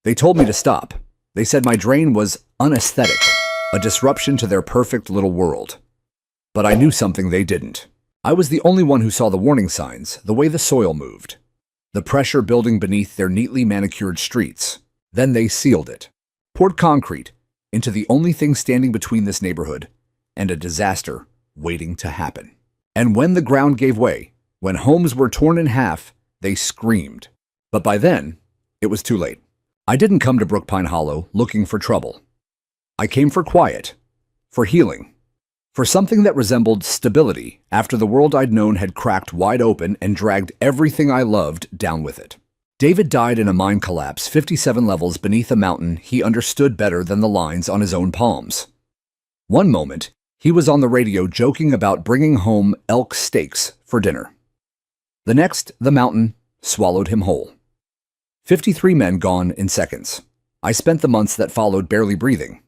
They told me to stop. They said my drain was unaesthetic, a disruption to their perfect little world. But I knew something they didn't. I was the only one who saw the warning signs, the way the soil moved, the pressure building beneath their neatly manicured streets. Then they sealed it, poured concrete into the only thing standing between this neighborhood and a disaster waiting to happen. And when the ground gave way, when homes were torn in half, they screamed. But by then, it was too late. I didn't come to Brookpine Hollow looking for trouble. I came for quiet, for healing, for something that resembled stability after the world I'd known had cracked wide open and dragged everything I loved down with it. David died in a mine collapse 57 levels beneath a mountain he understood better than the lines on his own palms. One moment, he was on the radio joking about bringing home elk steaks for dinner. The next, the mountain swallowed him whole. 53 men gone in seconds. I spent the months that followed barely breathing.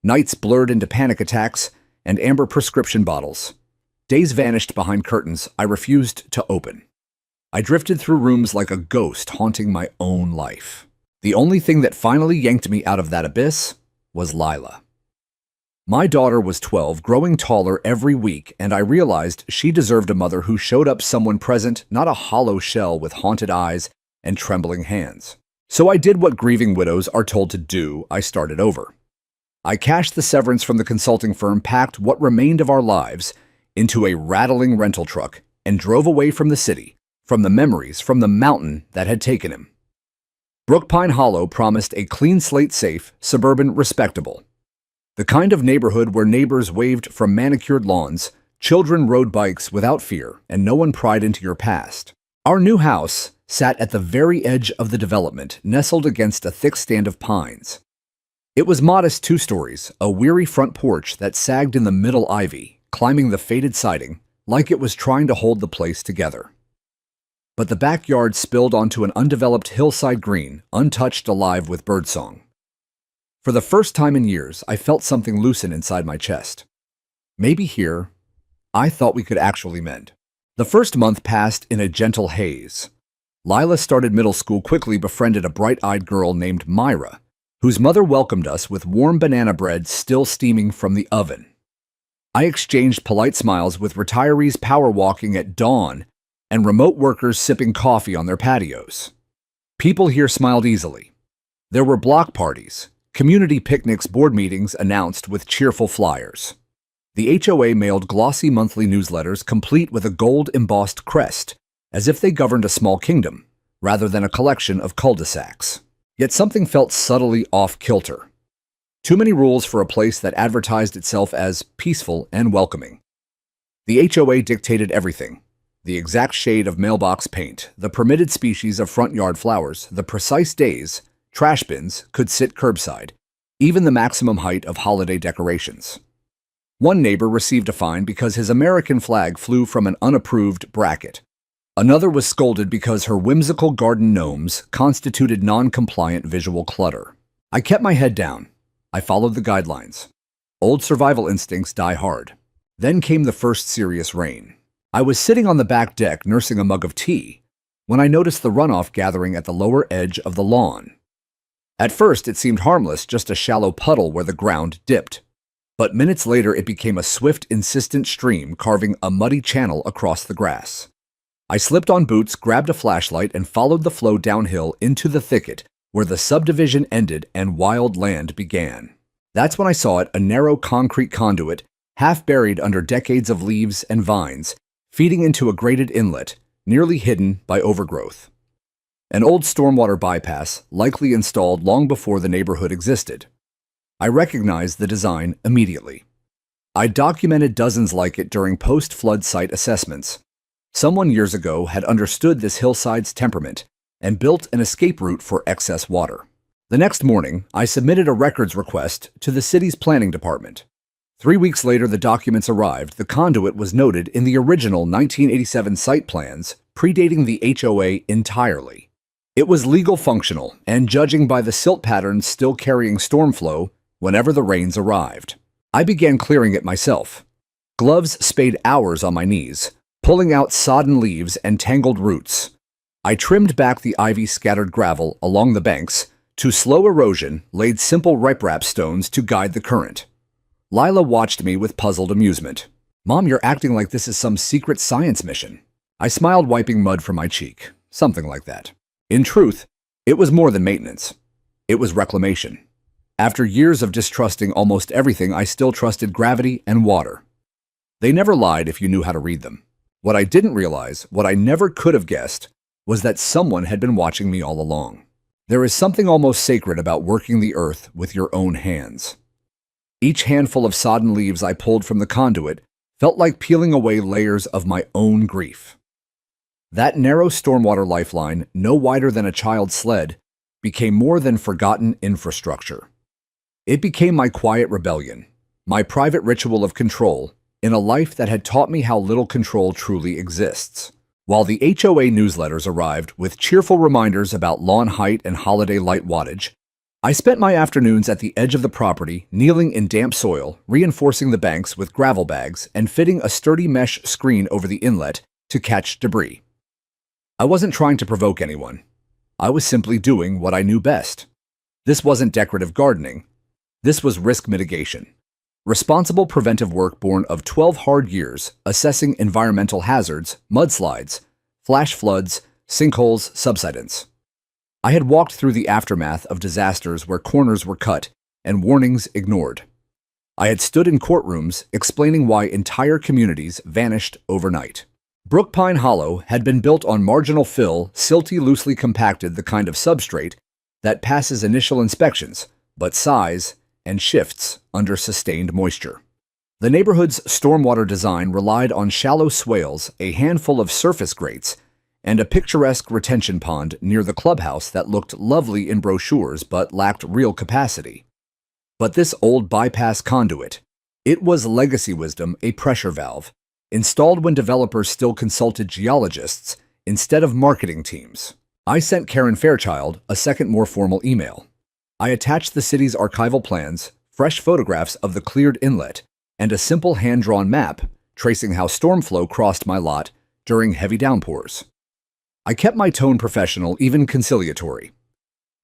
Nights blurred into panic attacks and amber prescription bottles. Days vanished behind curtains I refused to open. I drifted through rooms like a ghost haunting my own life. The only thing that finally yanked me out of that abyss was Lila. My daughter was 12, growing taller every week, and I realized she deserved a mother who showed up someone present, not a hollow shell with haunted eyes and trembling hands. So I did what grieving widows are told to do. I started over. I cashed the severance from the consulting firm, packed what remained of our lives into a rattling rental truck, and drove away from the city, from the memories, from the mountain that had taken him. Brookpine Hollow promised a clean slate, safe, suburban, respectable. The kind of neighborhood where neighbors waved from manicured lawns, children rode bikes without fear, and no one pried into your past. Our new house sat at the very edge of the development, nestled against a thick stand of pines. It was modest 2 stories, a weary front porch that sagged in the middle ivy, climbing the faded siding like it was trying to hold the place together. But the backyard spilled onto an undeveloped hillside green, untouched, alive with birdsong. For the first time in years, I felt something loosen inside my chest. Maybe here, I thought we could actually mend. The first month passed in a gentle haze. Lila started middle school, quickly befriended a bright-eyed girl named Myra, whose mother welcomed us with warm banana bread still steaming from the oven. I exchanged polite smiles with retirees power walking at dawn and remote workers sipping coffee on their patios. People here smiled easily. There were block parties, community picnics, board meetings announced with cheerful flyers. The HOA mailed glossy monthly newsletters complete with a gold-embossed crest, as if they governed a small kingdom, rather than a collection of cul-de-sacs. Yet something felt subtly off-kilter. Too many rules for a place that advertised itself as peaceful and welcoming. The HOA dictated everything. The exact shade of mailbox paint, the permitted species of front yard flowers, the precise days trash bins could sit curbside, even the maximum height of holiday decorations. One neighbor received a fine because his American flag flew from an unapproved bracket. Another was scolded because her whimsical garden gnomes constituted non-compliant visual clutter. I kept my head down. I followed the guidelines. Old survival instincts die hard. Then came the first serious rain. I was sitting on the back deck nursing a mug of tea when I noticed the runoff gathering at the lower edge of the lawn. At first, it seemed harmless, just a shallow puddle where the ground dipped. But minutes later, it became a swift, insistent stream carving a muddy channel across the grass. I slipped on boots, grabbed a flashlight, and followed the flow downhill into the thicket where the subdivision ended and wild land began. That's when I saw it, a narrow concrete conduit, half buried under decades of leaves and vines, feeding into a grated inlet, nearly hidden by overgrowth. An old stormwater bypass, likely installed long before the neighborhood existed. I recognized the design immediately. I documented dozens like it during post-flood site assessments. Someone years ago had understood this hillside's temperament and built an escape route for excess water. The next morning, I submitted a records request to the city's planning department. 3 weeks later, the documents arrived. The conduit was noted in the original 1987 site plans, predating the HOA entirely. It was legal, functional, and judging by the silt patterns still carrying storm flow whenever the rains arrived. I began clearing it myself. Gloves spade hours on my knees, pulling out sodden leaves and tangled roots. I trimmed back the ivy-scattered gravel along the banks, To slow erosion, laid simple riprap stones to guide the current. Lila watched me with puzzled amusement. "Mom, you're acting like this is some secret science mission." I smiled, wiping mud from my cheek. Something like that. In truth, it was more than maintenance. It was reclamation. After years of distrusting almost everything, I still trusted gravity and water. They never lied if you knew how to read them. What I didn't realize, what I never could have guessed, was that someone had been watching me all along. There is something almost sacred about working the earth with your own hands. Each handful of sodden leaves I pulled from the conduit felt like peeling away layers of my own grief. That narrow stormwater lifeline, no wider than a child's sled, became more than forgotten infrastructure. It became my quiet rebellion, my private ritual of control, in a life that had taught me how little control truly exists. While the HOA newsletters arrived with cheerful reminders about lawn height and holiday light wattage, I spent my afternoons at the edge of the property, kneeling in damp soil, reinforcing the banks with gravel bags, and fitting a sturdy mesh screen over the inlet to catch debris. I wasn't trying to provoke anyone. I was simply doing what I knew best. This wasn't decorative gardening. This was risk mitigation. Responsible preventive work born of 12 hard years assessing environmental hazards, mudslides, flash floods, sinkholes, subsidence. I had walked through the aftermath of disasters where corners were cut and warnings ignored. I had stood in courtrooms explaining why entire communities vanished overnight. Brookpine Hollow had been built on marginal fill, silty, loosely compacted, the kind of substrate that passes initial inspections, but sighs and shifts under sustained moisture. The neighborhood's stormwater design relied on shallow swales, a handful of surface grates, and a picturesque retention pond near the clubhouse that looked lovely in brochures but lacked real capacity. But this old bypass conduit, it was legacy wisdom, a pressure valve, installed when developers still consulted geologists instead of marketing teams. I sent Karen Fairchild a second, more formal email. I attached the city's archival plans, fresh photographs of the cleared inlet, and a simple hand-drawn map tracing how storm flow crossed my lot during heavy downpours. I kept my tone professional, even conciliatory.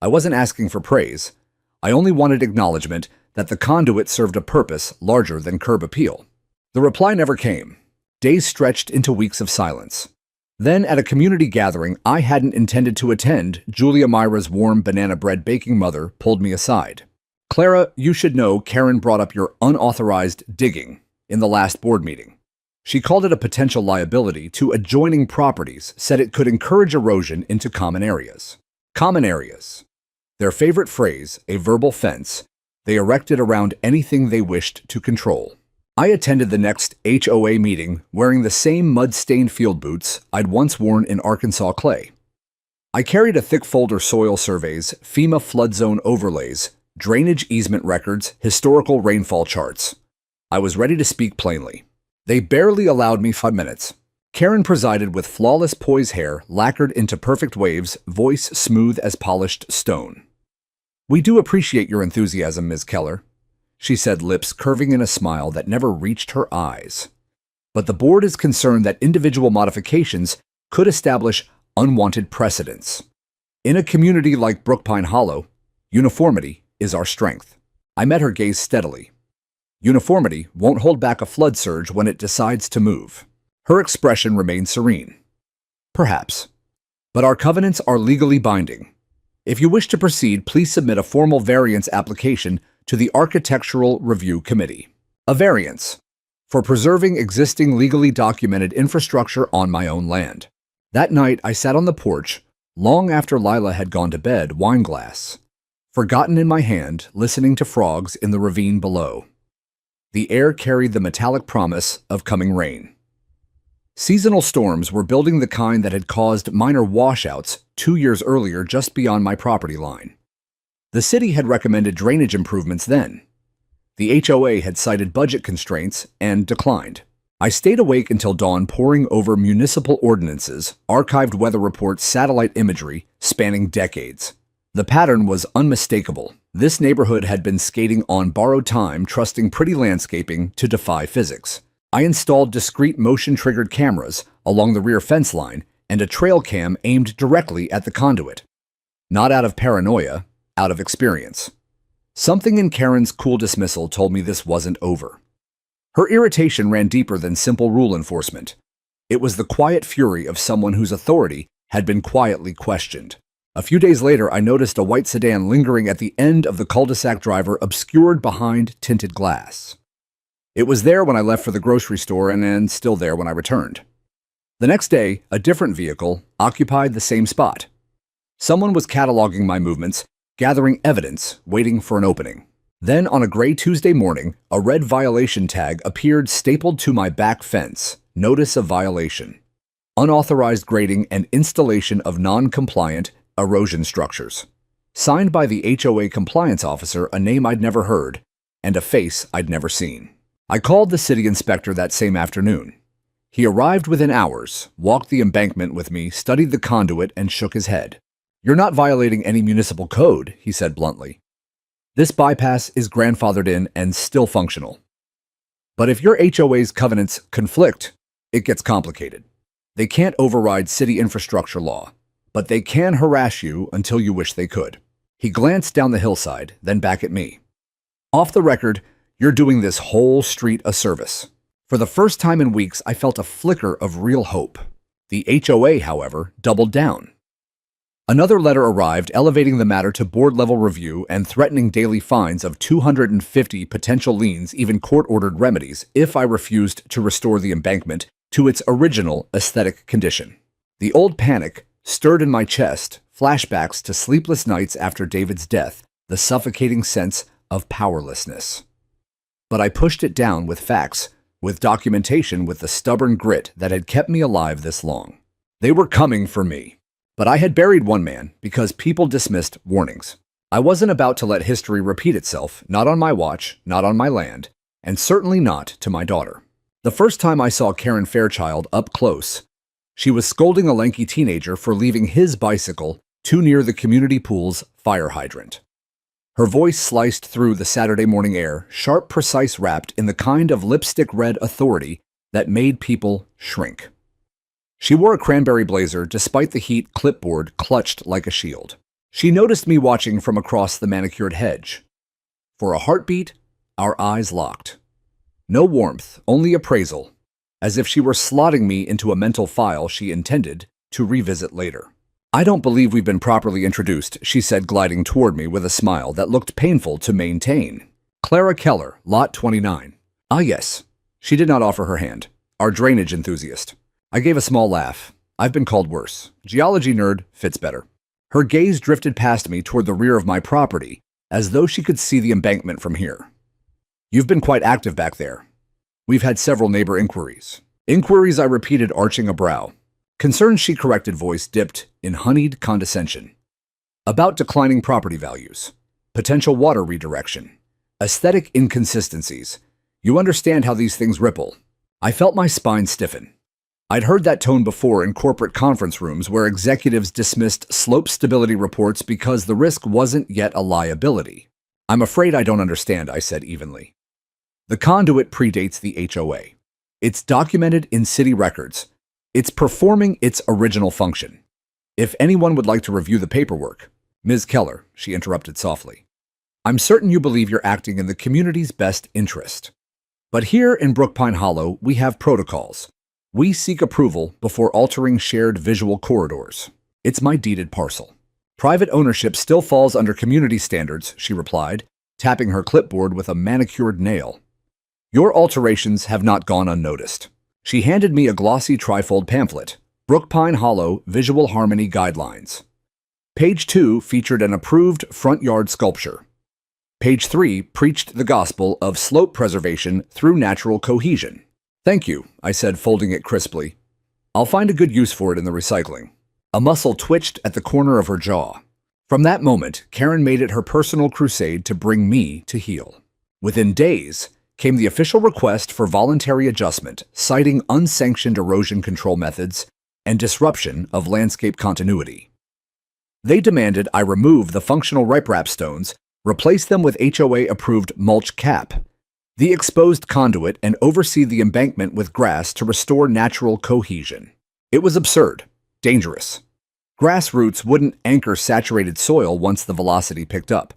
I wasn't asking for praise. I only wanted acknowledgement that the conduit served a purpose larger than curb appeal. The reply never came. Days stretched into weeks of silence. Then, at a community gathering I hadn't intended to attend, Julia Myra's warm banana bread baking mother pulled me aside. "Clara, you should know Karen brought up your unauthorized digging in the last board meeting. She called it a potential liability to adjoining properties, said it could encourage erosion into common areas." Common areas. Their favorite phrase, a verbal fence, they erected around anything they wished to control. I attended the next HOA meeting wearing the same mud-stained field boots I'd once worn in Arkansas clay. I carried a thick folder: soil surveys, FEMA flood zone overlays, drainage easement records, historical rainfall charts. I was ready to speak plainly. They barely allowed me 5 minutes. Karen presided with flawless poise, hair lacquered into perfect waves, voice smooth as polished stone. "We do appreciate your enthusiasm, Ms. Keller," she said, lips curving in a smile that never reached her eyes. "But the board is concerned that individual modifications could establish unwanted precedents. In a community like Brookpine Hollow, uniformity is our strength." I met her gaze steadily. Uniformity won't hold back a flood surge when it decides to move. Her expression remained serene. "Perhaps. But our covenants are legally binding. If you wish to proceed, please submit a formal variance application to the Architectural Review Committee." A variance for preserving existing legally documented infrastructure on my own land. That night, I sat on the porch, long after Lila had gone to bed, wine glass forgotten in my hand, listening to frogs in the ravine below. The air carried the metallic promise of coming rain. Seasonal storms were building, the kind that had caused minor washouts 2 years earlier just beyond my property line. The city had recommended drainage improvements then. The HOA had cited budget constraints and declined. I stayed awake until dawn, poring over municipal ordinances, archived weather reports, satellite imagery spanning decades. The pattern was unmistakable. This neighborhood had been skating on borrowed time, trusting pretty landscaping to defy physics. I installed discrete motion-triggered cameras along the rear fence line and a trail cam aimed directly at the conduit. Not out of paranoia, out of experience. Something in Karen's cool dismissal told me this wasn't over. Her irritation ran deeper than simple rule enforcement. It was the quiet fury of someone whose authority had been quietly questioned. A few days later, I noticed a white sedan lingering at the end of the cul-de-sac driver obscured behind tinted glass. It was there when I left for the grocery store and still there when I returned. The next day, a different vehicle occupied the same spot. Someone was cataloging my movements, gathering evidence, waiting for an opening. Then, on a gray Tuesday morning, a red violation tag appeared stapled to my back fence. Notice of violation. Unauthorized grading and installation of non-compliant erosion structures. Signed by the HOA compliance officer, a name I'd never heard, and a face I'd never seen. I called the city inspector that same afternoon. He arrived within hours, walked the embankment with me, studied the conduit, and shook his head. "You're not violating any municipal code," he said bluntly. "This bypass is grandfathered in and still functional. But if your HOA's covenants conflict, it gets complicated. They can't override city infrastructure law, but they can harass you until you wish they could." He glanced down the hillside, then back at me. "Off the record, you're doing this whole street a service." For the first time in weeks, I felt a flicker of real hope. The HOA, however, doubled down. Another letter arrived elevating the matter to board-level review and threatening daily fines of 250 potential liens, even court-ordered remedies, if I refused to restore the embankment to its original aesthetic condition. The old panic stirred in my chest, flashbacks to sleepless nights after David's death, the suffocating sense of powerlessness. But I pushed it down with facts, with documentation, with the stubborn grit that had kept me alive this long. They were coming for me. But I had buried one man because people dismissed warnings. I wasn't about to let history repeat itself, not on my watch, not on my land, and certainly not to my daughter. The first time I saw Karen Fairchild up close, she was scolding a lanky teenager for leaving his bicycle too near the community pool's fire hydrant. Her voice sliced through the Saturday morning air, sharp, precise, wrapped in the kind of lipstick-red authority that made people shrink. She wore a cranberry blazer despite the heat, clipboard clutched like a shield. She noticed me watching from across the manicured hedge. For a heartbeat, our eyes locked. No warmth, only appraisal, as if she were slotting me into a mental file she intended to revisit later. "I don't believe we've been properly introduced," she said, gliding toward me with a smile that looked painful to maintain. "Clara Keller, Lot 29. Ah, yes." She did not offer her hand. "Our drainage enthusiast." I gave a small laugh. I've been called worse. Geology nerd fits better. Her gaze drifted past me toward the rear of my property, as though she could see the embankment from here. "You've been quite active back there." "We've had several neighbor inquiries." "Inquiries," I repeated, arching a brow. Concerns, she corrected, voice dipped in honeyed condescension. "About declining property values, potential water redirection, aesthetic inconsistencies. You understand how these things ripple." I felt my spine stiffen. I'd heard that tone before in corporate conference rooms where executives dismissed slope stability reports because the risk wasn't yet a liability. "I'm afraid I don't understand," I said evenly. "The conduit predates the HOA. It's documented in city records. It's performing its original function. If anyone would like to review the paperwork—" "Ms. Keller," she interrupted softly, "I'm certain you believe you're acting in the community's best interest. But here in Brookpine Hollow, we have protocols. We seek approval before altering shared visual corridors. It's my deeded parcel. Private ownership still falls under community standards," she replied, tapping her clipboard with a manicured nail. "Your alterations have not gone unnoticed." She handed me a glossy trifold pamphlet, Brookpine Hollow Visual Harmony Guidelines. Page 2 featured an approved front yard sculpture. Page 3 preached the gospel of slope preservation through natural cohesion. "Thank you," I said, folding it crisply. "I'll find a good use for it in the recycling." A muscle twitched at the corner of her jaw. From that moment, Karen made it her personal crusade to bring me to heel. Within days came the official request for voluntary adjustment, citing unsanctioned erosion control methods and disruption of landscape continuity. They demanded I remove the functional riprap stones, replace them with HOA-approved mulch cap, the exposed conduit, and oversee the embankment with grass to restore natural cohesion. It was absurd, dangerous. Grass roots wouldn't anchor saturated soil once the velocity picked up.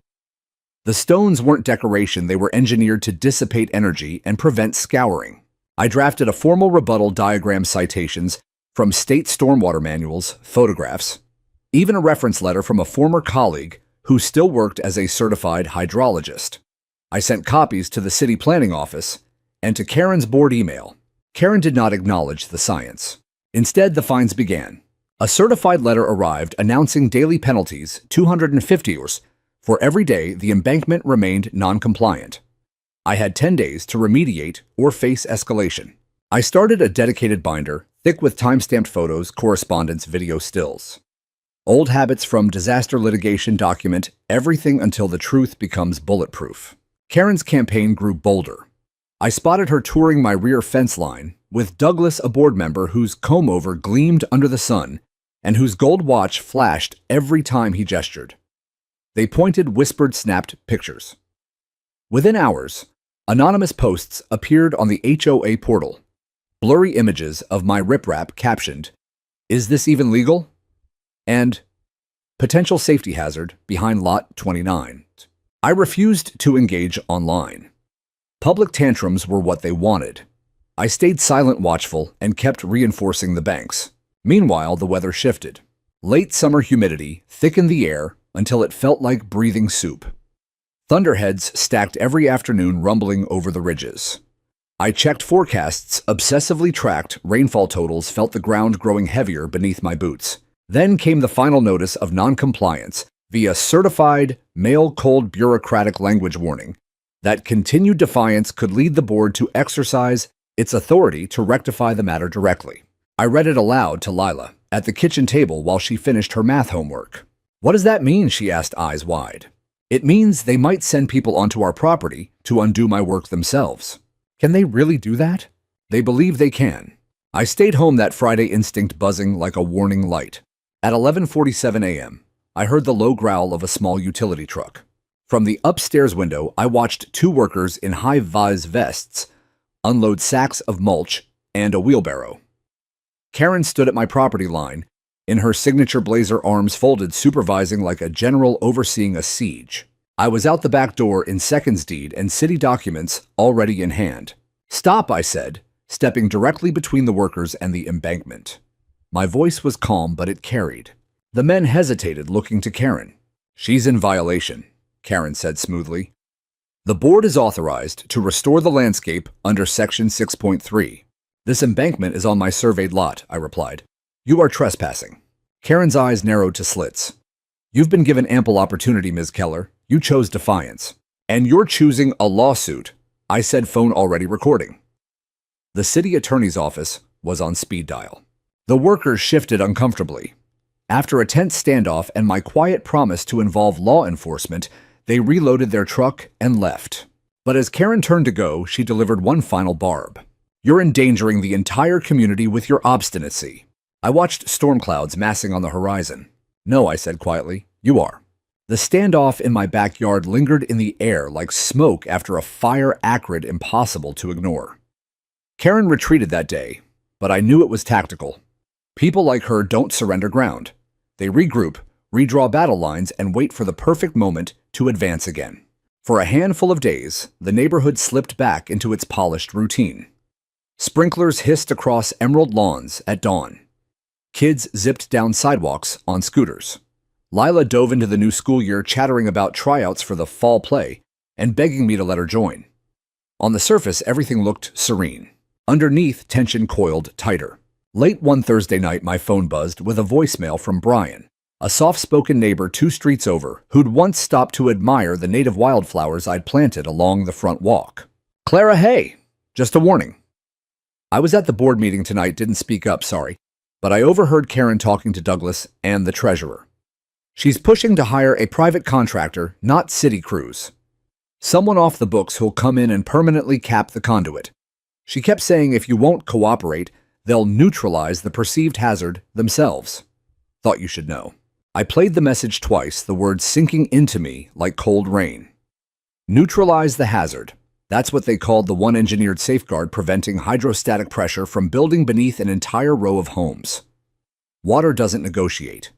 The stones weren't decoration, they were engineered to dissipate energy and prevent scouring. I drafted a formal rebuttal diagram, citations from state stormwater manuals, photographs, even a reference letter from a former colleague who still worked as a certified hydrologist. I sent copies to the city planning office and to Karen's board email. Karen did not acknowledge the science. Instead, the fines began. A certified letter arrived announcing daily penalties, $250 for every day the embankment remained non-compliant. I had 10 days to remediate or face escalation. I started a dedicated binder, thick with time-stamped photos, correspondence, video stills. Old habits from disaster litigation document everything until the truth becomes bulletproof. Karen's campaign grew bolder. I spotted her touring my rear fence line, with Douglas, a board member whose comb-over gleamed under the sun and whose gold watch flashed every time he gestured. They pointed, whispered, snapped pictures. Within hours, anonymous posts appeared on the HOA portal. Blurry images of my riprap captioned, "Is this even legal?" and "Potential safety hazard behind lot 29. I refused to engage online. Public tantrums were what they wanted. I stayed silent, watchful, and kept reinforcing the banks. Meanwhile, the weather shifted. Late summer humidity thickened the air until it felt like breathing soup. Thunderheads stacked every afternoon, rumbling over the ridges. I checked forecasts, obsessively tracked rainfall totals, felt the ground growing heavier beneath my boots. Then came the final notice of non-compliance via certified, mail-cold bureaucratic language warning that continued defiance could lead the board to exercise its authority to rectify the matter directly. I read it aloud to Lila at the kitchen table while she finished her math homework. "What does that mean?" she asked, eyes wide. "It means they might send people onto our property to undo my work themselves." Can they really do that? They believe they can. I stayed home that Friday, instinct buzzing like a warning light. At 11:47 a.m., I heard the low growl of a small utility truck. From the upstairs window, I watched two workers in high-vis vests unload sacks of mulch and a wheelbarrow. Karen stood at my property line, in her signature blazer, arms folded, supervising like a general overseeing a siege. I was out the back door in seconds, deed and city documents already in hand. "Stop," I said, stepping directly between the workers and the embankment. My voice was calm, but it carried. The men hesitated, looking to Karen. "She's in violation," Karen said smoothly. "The board is authorized to restore the landscape under Section 6.3. This embankment is on my surveyed lot," I replied. "You are trespassing." Karen's eyes narrowed to slits. "You've been given ample opportunity, Ms. Keller. You chose defiance. And you're choosing a lawsuit," I said, phone already recording. The city attorney's office was on speed dial. The workers shifted uncomfortably. After a tense standoff and my quiet promise to involve law enforcement, they reloaded their truck and left. But as Karen turned to go, she delivered one final barb. "You're endangering the entire community with your obstinacy." I watched storm clouds massing on the horizon. "No," I said quietly, "you are." The standoff in my backyard lingered in the air like smoke after a fire, acrid, impossible to ignore. Karen retreated that day, but I knew it was tactical. People like her don't surrender ground. They regroup, redraw battle lines, and wait for the perfect moment to advance again. For a handful of days, the neighborhood slipped back into its polished routine. Sprinklers hissed across emerald lawns at dawn. Kids zipped down sidewalks on scooters. Lila dove into the new school year chattering about tryouts for the fall play and begging me to let her join. On the surface, everything looked serene. Underneath, tension coiled tighter. Late one Thursday night, my phone buzzed with a voicemail from Brian, a soft-spoken neighbor 2 streets over who'd once stopped to admire the native wildflowers I'd planted along the front walk. "Clara, hey, just a warning. I was at the board meeting tonight, didn't speak up, sorry, but I overheard Karen talking to Douglas and the treasurer. She's pushing to hire a private contractor, not city crews. Someone off the books who'll come in and permanently cap the conduit. She kept saying if you won't cooperate, they'll neutralize the perceived hazard themselves. Thought you should know." I played the message twice, the words sinking into me like cold rain. Neutralize the hazard. That's what they called the one engineered safeguard preventing hydrostatic pressure from building beneath an entire row of homes. Water doesn't negotiate.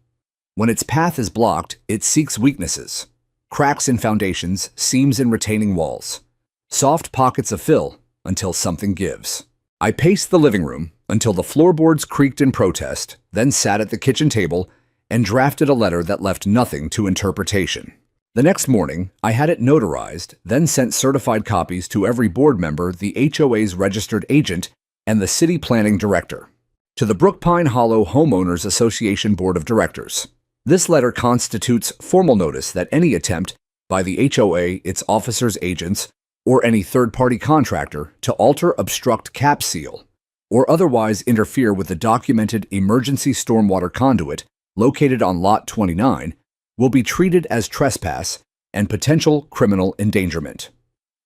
When its path is blocked, it seeks weaknesses. Cracks in foundations, seams in retaining walls. Soft pockets of fill until something gives. I paced the living room until the floorboards creaked in protest, then sat at the kitchen table and drafted a letter that left nothing to interpretation. The next morning, I had it notarized, then sent certified copies to every board member, the HOA's registered agent, and the city planning director. To the Brookpine Hollow Homeowners Association Board of Directors. This letter constitutes formal notice that any attempt by the HOA, its officers, agents, or any third-party contractor to alter, obstruct, cap seal, or otherwise interfere with the documented emergency stormwater conduit located on Lot 29 will be treated as trespass and potential criminal endangerment.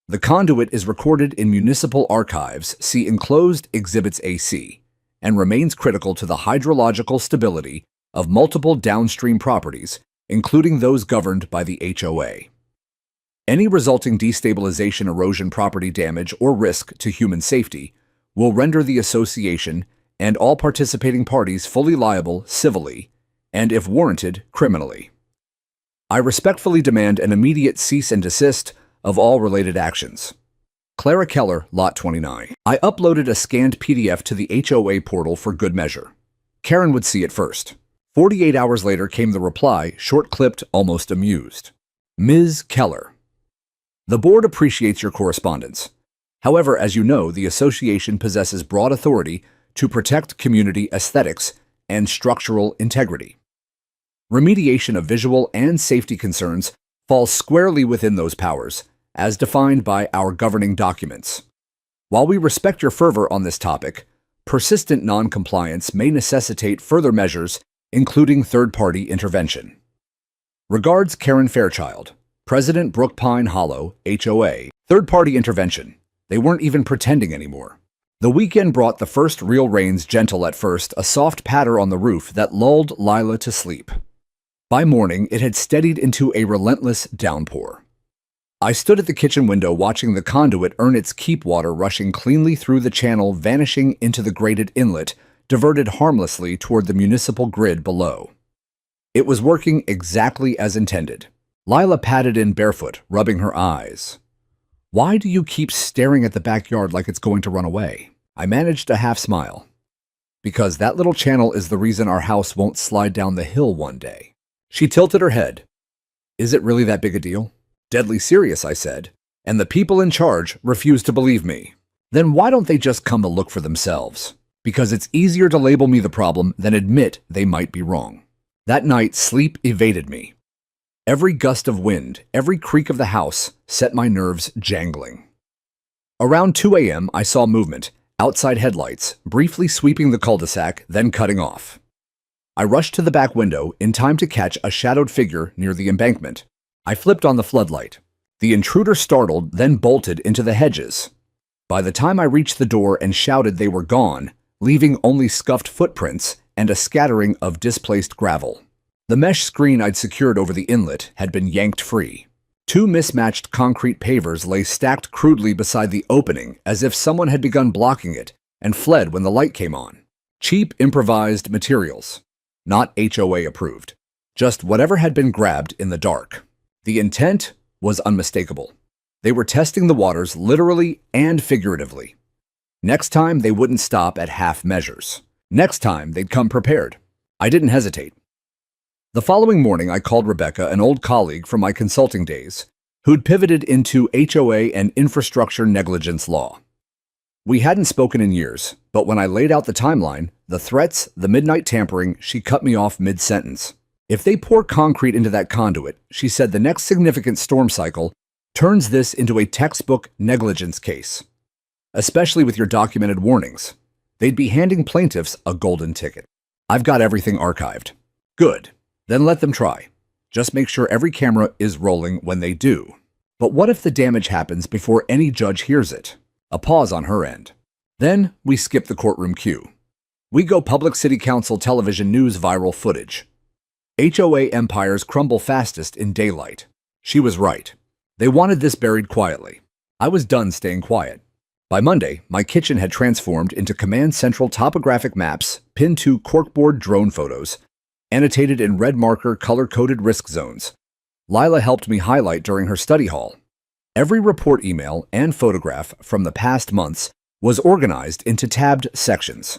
The conduit is recorded in municipal archives, see enclosed Exhibits AC, and remains critical to the hydrological stability of multiple downstream properties, including those governed by the HOA. Any resulting destabilization, erosion, property damage, or risk to human safety will render the association and all participating parties fully liable civilly and, if warranted, criminally. I respectfully demand an immediate cease and desist of all related actions. Clara Keller, Lot 29. I uploaded a scanned PDF to the HOA portal for good measure. Karen would see it first. 48 hours later came the reply, short-clipped, almost amused. Ms. Keller. The board appreciates your correspondence. However, as you know, the association possesses broad authority to protect community aesthetics and structural integrity. Remediation of visual and safety concerns falls squarely within those powers, as defined by our governing documents. While we respect your fervor on this topic, persistent non-compliance may necessitate further measures, including third-party intervention. Regards, Karen Fairchild, President, Brookpine Hollow, HOA. Third-party intervention. They weren't even pretending anymore. The weekend brought the first real rains, gentle at first, a soft patter on the roof that lulled Lila to sleep. By morning, it had steadied into a relentless downpour. I stood at the kitchen window watching the conduit earn its keep, water rushing cleanly through the channel, vanishing into the grated inlet, diverted harmlessly toward the municipal grid below. It was working exactly as intended. Lila padded in barefoot, rubbing her eyes. Why do you keep staring at the backyard like it's going to run away? I managed a half smile. Because that little channel is the reason our house won't slide down the hill one day. She tilted her head. Is it really that big a deal? Deadly serious, I said, and the people in charge refused to believe me. Then why don't they just come to look for themselves? Because it's easier to label me the problem than admit they might be wrong. That night, sleep evaded me. Every gust of wind, every creak of the house set my nerves jangling. Around 2 a.m., I saw movement, outside headlights, briefly sweeping the cul-de-sac, then cutting off. I rushed to the back window in time to catch a shadowed figure near the embankment. I flipped on the floodlight. The intruder startled, then bolted into the hedges. By the time I reached the door and shouted, they were gone, leaving only scuffed footprints and a scattering of displaced gravel. The mesh screen I'd secured over the inlet had been yanked free. 2 mismatched concrete pavers lay stacked crudely beside the opening as if someone had begun blocking it and fled when the light came on. Cheap, improvised materials. Not HOA approved. Just whatever had been grabbed in the dark. The intent was unmistakable. They were testing the waters literally and figuratively. Next time, they wouldn't stop at half measures. Next time, they'd come prepared. I didn't hesitate. The following morning, I called Rebecca, an old colleague from my consulting days, who'd pivoted into HOA and infrastructure negligence law. We hadn't spoken in years, but when I laid out the timeline, the threats, the midnight tampering, she cut me off mid-sentence. If they pour concrete into that conduit, she said, the next significant storm cycle turns this into a textbook negligence case. Especially with your documented warnings. They'd be handing plaintiffs a golden ticket. I've got everything archived. Good. Then let them try. Just make sure every camera is rolling when they do. But what if the damage happens before any judge hears it? A pause on her end. Then we skip the courtroom cue. We go public city council television news viral footage. HOA empires crumble fastest in daylight. She was right. They wanted this buried quietly. I was done staying quiet. By Monday, my kitchen had transformed into Command Central topographic maps, pinned to corkboard drone photos, annotated in red marker color-coded risk zones. Lila helped me highlight during her study hall. Every report email and photograph from the past months was organized into tabbed sections.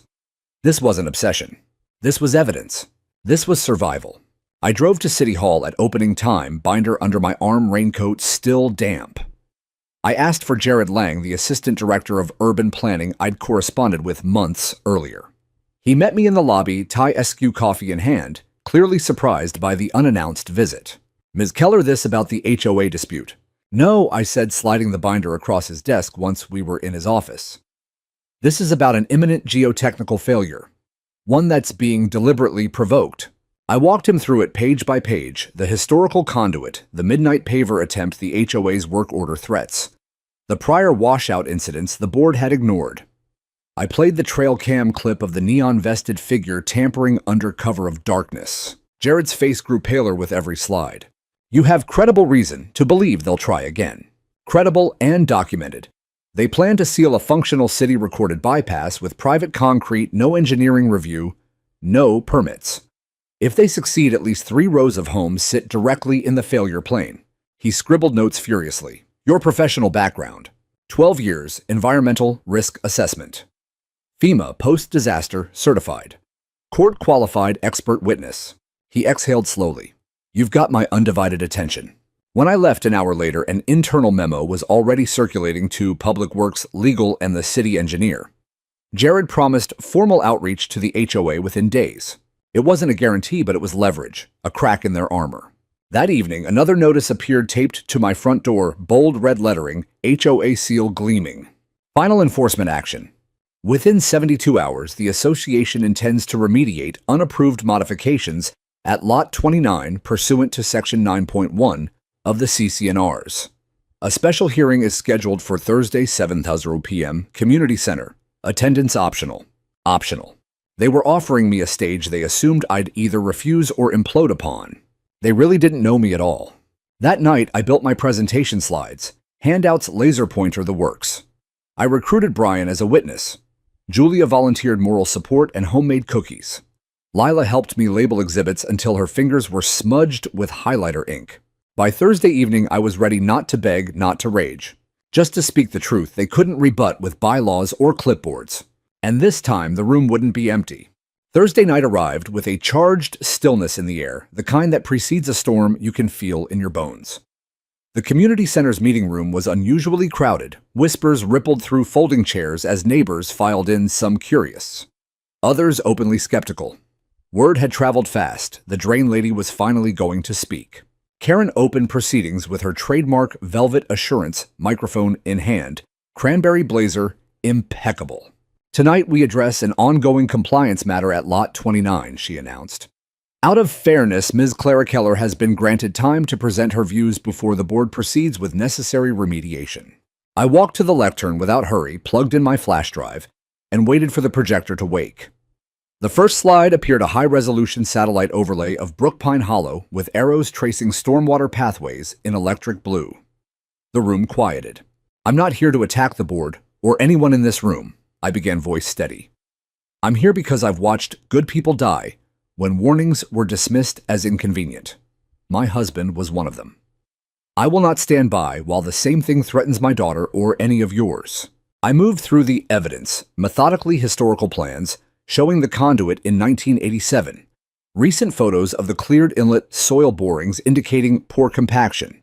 This wasn't obsession. This was evidence. This was survival. I drove to City Hall at opening time, binder under my arm, raincoat still damp. I asked for Jared Lang, the assistant director of urban planning I'd corresponded with months earlier. He met me in the lobby, Thai SQ coffee in hand, clearly surprised by the unannounced visit. "Ms. Keller, this about the HOA dispute." "No," I said, sliding the binder across his desk once we were in his office. "This is about an imminent geotechnical failure, one that's being deliberately provoked." I walked him through it page by page, the historical conduit, the midnight paver attempt, the HOA's work order threats, the prior washout incidents the board had ignored. I played the trail cam clip of the neon-vested figure tampering under cover of darkness. Jared's face grew paler with every slide. "You have credible reason to believe they'll try again. Credible and documented. They plan to seal a functional city-recorded bypass with private concrete, no engineering review, no permits. If they succeed, at least 3 rows of homes sit directly in the failure plane." He scribbled notes furiously. "Your professional background: 12 years, environmental risk assessment. FEMA post-disaster certified. Court-qualified expert witness." He exhaled slowly. "You've got my undivided attention." When I left an hour later, an internal memo was already circulating to Public Works, Legal, and the city engineer. Jared promised formal outreach to the HOA within days. It wasn't a guarantee, but it was leverage, a crack in their armor. That evening, another notice appeared taped to my front door, bold red lettering, HOA seal gleaming. Final enforcement action. Within 72 hours, the association intends to remediate unapproved modifications at Lot 29 pursuant to Section 9.1 of the CC&Rs. A special hearing is scheduled for Thursday, 7:00 p.m., Community Center. Attendance optional. Optional. They were offering me a stage they assumed I'd either refuse or implode upon. They really didn't know me at all. That night, I built my presentation slides, handouts, laser pointer, the works. I recruited Brian as a witness. Julia volunteered moral support and homemade cookies. Lila helped me label exhibits until her fingers were smudged with highlighter ink. By Thursday evening, I was ready not to beg, not to rage. Just to speak the truth, they couldn't rebut with bylaws or clipboards. And this time, the room wouldn't be empty. Thursday night arrived with a charged stillness in the air, the kind that precedes a storm you can feel in your bones. The community center's meeting room was unusually crowded. Whispers rippled through folding chairs as neighbors filed in, some curious, others openly skeptical. Word had traveled fast. The drain lady was finally going to speak. Karen opened proceedings with her trademark velvet assurance, microphone in hand, cranberry blazer, impeccable. "Tonight we address an ongoing compliance matter at Lot 29, she announced. "Out of fairness, Ms. Clara Keller has been granted time to present her views before the board proceeds with necessary remediation." I walked to the lectern without hurry, plugged in my flash drive, and waited for the projector to wake. The first slide appeared a high-resolution satellite overlay of Brookpine Hollow with arrows tracing stormwater pathways in electric blue. The room quieted. "I'm not here to attack the board or anyone in this room," I began, voice steady. "I'm here because I've watched good people die when warnings were dismissed as inconvenient. My husband was one of them. I will not stand by while the same thing threatens my daughter or any of yours." I moved through the evidence, methodically historical plans, showing the conduit in 1987, recent photos of the cleared inlet soil borings indicating poor compaction,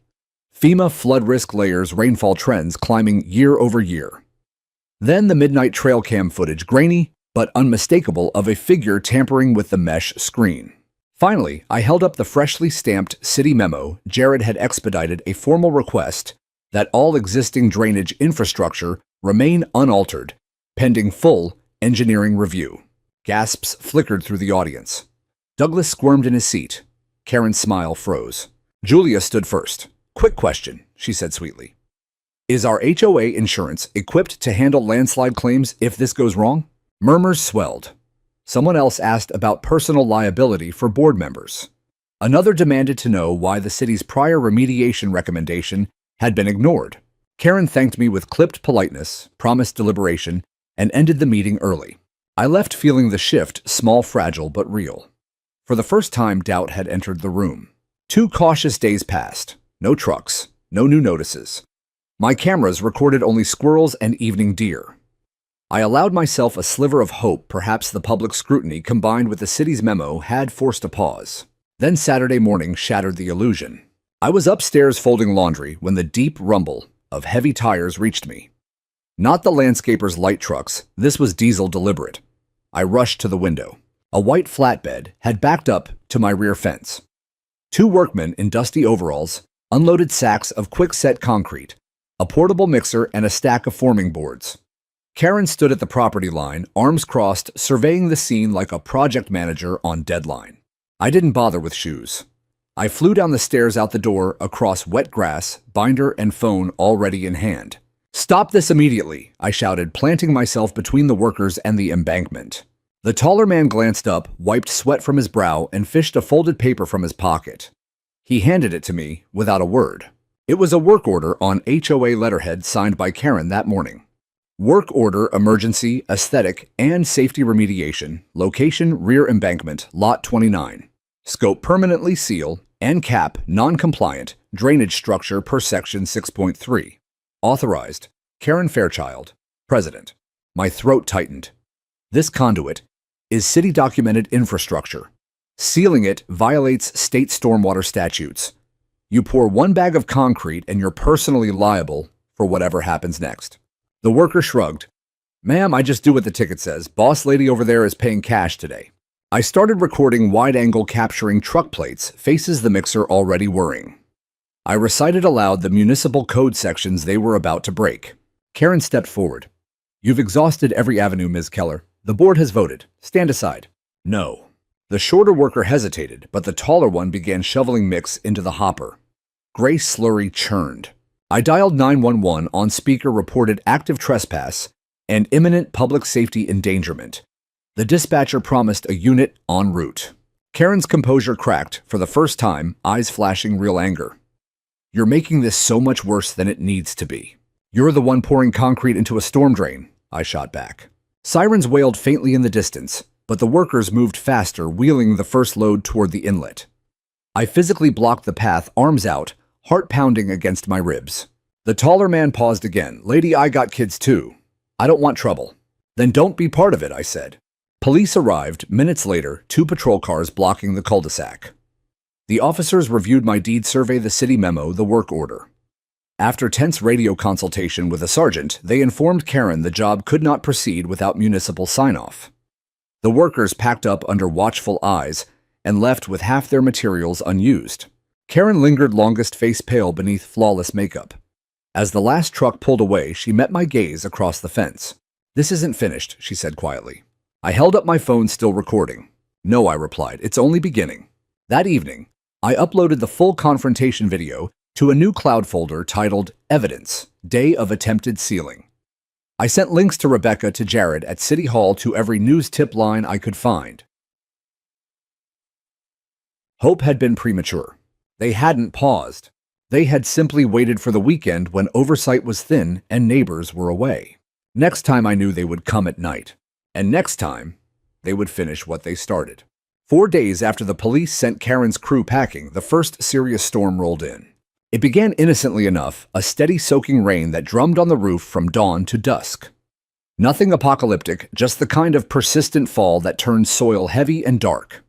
FEMA flood risk layers, rainfall trends climbing year over year. Then the midnight trail cam footage, grainy but unmistakable, of a figure tampering with the mesh screen. Finally, I held up the freshly stamped city memo. Jared had expedited a formal request that all existing drainage infrastructure remain unaltered, pending full engineering review. Gasps flickered through the audience. Douglas squirmed in his seat. Karen's smile froze. Julia stood first. "Quick question," she said sweetly. "Is our HOA insurance equipped to handle landslide claims if this goes wrong?" Murmurs swelled. Someone else asked about personal liability for board members. Another demanded to know why the city's prior remediation recommendation had been ignored. Karen thanked me with clipped politeness, promised deliberation, and ended the meeting early. I left feeling the shift, small, fragile, but real. For the first time, doubt had entered the room. 2 cautious days passed. No trucks, no new notices. My cameras recorded only squirrels and evening deer. I allowed myself a sliver of hope perhaps the public scrutiny combined with the city's memo had forced a pause. Then Saturday morning shattered the illusion. I was upstairs folding laundry when the deep rumble of heavy tires reached me. Not the landscaper's light trucks, this was diesel deliberate. I rushed to the window. A white flatbed had backed up to my rear fence. 2 workmen in dusty overalls unloaded sacks of quick-set concrete, a portable mixer, and a stack of forming boards. Karen stood at the property line, arms crossed, surveying the scene like a project manager on deadline. I didn't bother with shoes. I flew down the stairs out the door across wet grass, binder and phone already in hand. "Stop this immediately," I shouted, planting myself between the workers and the embankment. The taller man glanced up, wiped sweat from his brow, and fished a folded paper from his pocket. He handed it to me without a word. It was a work order on HOA letterhead signed by Karen that morning. Work order, emergency, aesthetic, and safety remediation, location, rear embankment, lot 29. Scope permanently seal, and cap, non-compliant, drainage structure per section 6.3. Authorized, Karen Fairchild, President. My throat tightened. This conduit is city-documented infrastructure. Sealing it violates state stormwater statutes. You pour 1 bag of concrete and you're personally liable for whatever happens next. The worker shrugged. "Ma'am, I just do what the ticket says. Boss lady over there is paying cash today." I started recording wide-angle capturing truck plates, faces the mixer already whirring. I recited aloud the municipal code sections they were about to break. Karen stepped forward. "You've exhausted every avenue, Ms. Keller. The board has voted. Stand aside." "No." The shorter worker hesitated, but the taller one began shoveling mix into the hopper. Gray slurry churned. I dialed 911 on speaker, reported active trespass and imminent public safety endangerment. The dispatcher promised a unit en route. Karen's composure cracked for the first time, eyes flashing real anger. "You're making this so much worse than it needs to be. You're the one pouring concrete into a storm drain," I shot back. Sirens wailed faintly in the distance, but the workers moved faster, wheeling the first load toward the inlet. I physically blocked the path, arms out, heart pounding against my ribs. The taller man paused again. "Lady, I got kids too. I don't want trouble." "Then don't be part of it," I said. Police arrived minutes later, 2 patrol cars blocking the cul-de-sac. The officers reviewed my deed survey, the city memo, the work order. After tense radio consultation with a sergeant, they informed Karen the job could not proceed without municipal sign-off. The workers packed up under watchful eyes and left with half their materials unused. Karen lingered longest, face pale beneath flawless makeup. As the last truck pulled away, she met my gaze across the fence. "This isn't finished," she said quietly. I held up my phone, still recording. "No," I replied, "it's only beginning." That evening, I uploaded the full confrontation video to a new cloud folder titled Evidence, Day of Attempted Sealing. I sent links to Rebecca, to Jared at City Hall, to every news tip line I could find. Hope had been premature. They hadn't paused. They had simply waited for the weekend when oversight was thin and neighbors were away. Next time I knew they would come at night. And next time, they would finish what they started. 4 days after the police sent Karen's crew packing, the first serious storm rolled in. It began innocently enough, a steady soaking rain that drummed on the roof from dawn to dusk. Nothing apocalyptic, just the kind of persistent fall that turns soil heavy and dark.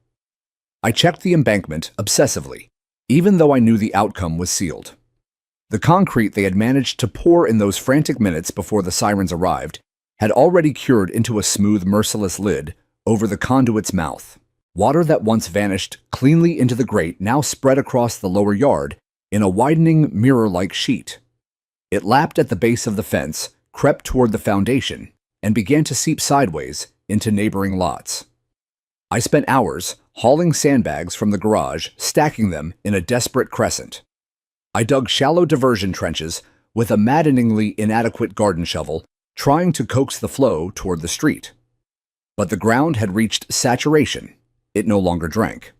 I checked the embankment obsessively, even though I knew the outcome was sealed. The concrete they had managed to pour in those frantic minutes before the sirens arrived had already cured into a smooth, merciless lid over the conduit's mouth. Water that once vanished cleanly into the grate now spread across the lower yard in a widening mirror-like sheet. It lapped at the base of the fence, crept toward the foundation, and began to seep sideways into neighboring lots. I spent hours hauling sandbags from the garage, stacking them in a desperate crescent. I dug shallow diversion trenches with a maddeningly inadequate garden shovel, trying to coax the flow toward the street. But the ground had reached saturation. It no longer drank.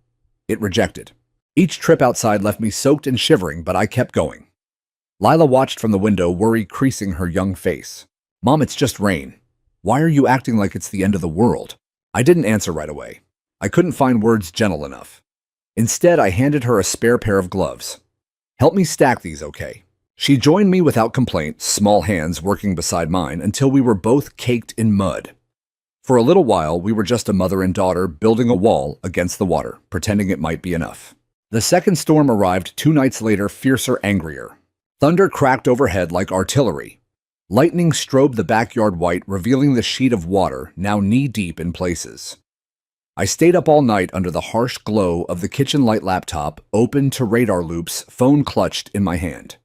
It rejected. Each trip outside left me soaked and shivering, but I kept going. Lila watched from the window, worry creasing her young face. "Mom, it's just rain. Why are you acting like it's the end of the world?" I didn't answer right away. I couldn't find words gentle enough. Instead, I handed her a spare pair of gloves. "Help me stack these, okay?" She joined me without complaint, small hands working beside mine, until we were both caked in mud. For a little while, we were just a mother and daughter building a wall against the water, pretending it might be enough. The second storm arrived 2 nights later, fiercer, angrier. Thunder cracked overhead like artillery. Lightning strobed the backyard white, revealing the sheet of water, now knee-deep in places. I stayed up all night under the harsh glow of the kitchen light laptop, open to radar loops, phone clutched in my hand.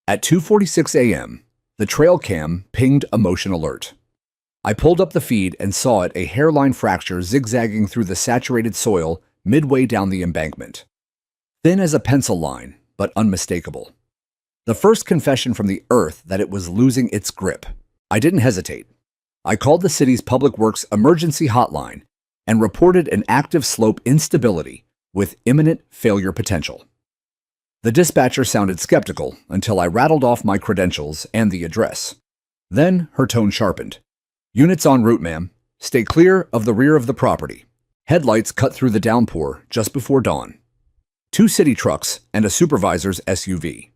At 2:46 a.m., the trail cam pinged a motion alert. I pulled up the feed and saw it, a hairline fracture zigzagging through the saturated soil midway down the embankment. Thin as a pencil line, but unmistakable. The first confession from the earth that it was losing its grip. I didn't hesitate. I called the city's Public Works emergency hotline and reported an active slope instability with imminent failure potential. The dispatcher sounded skeptical until I rattled off my credentials and the address. Then her tone sharpened. "Units en route, ma'am. Stay clear of the rear of the property." Headlights cut through the downpour just before dawn. 2 city trucks and a supervisor's SUV.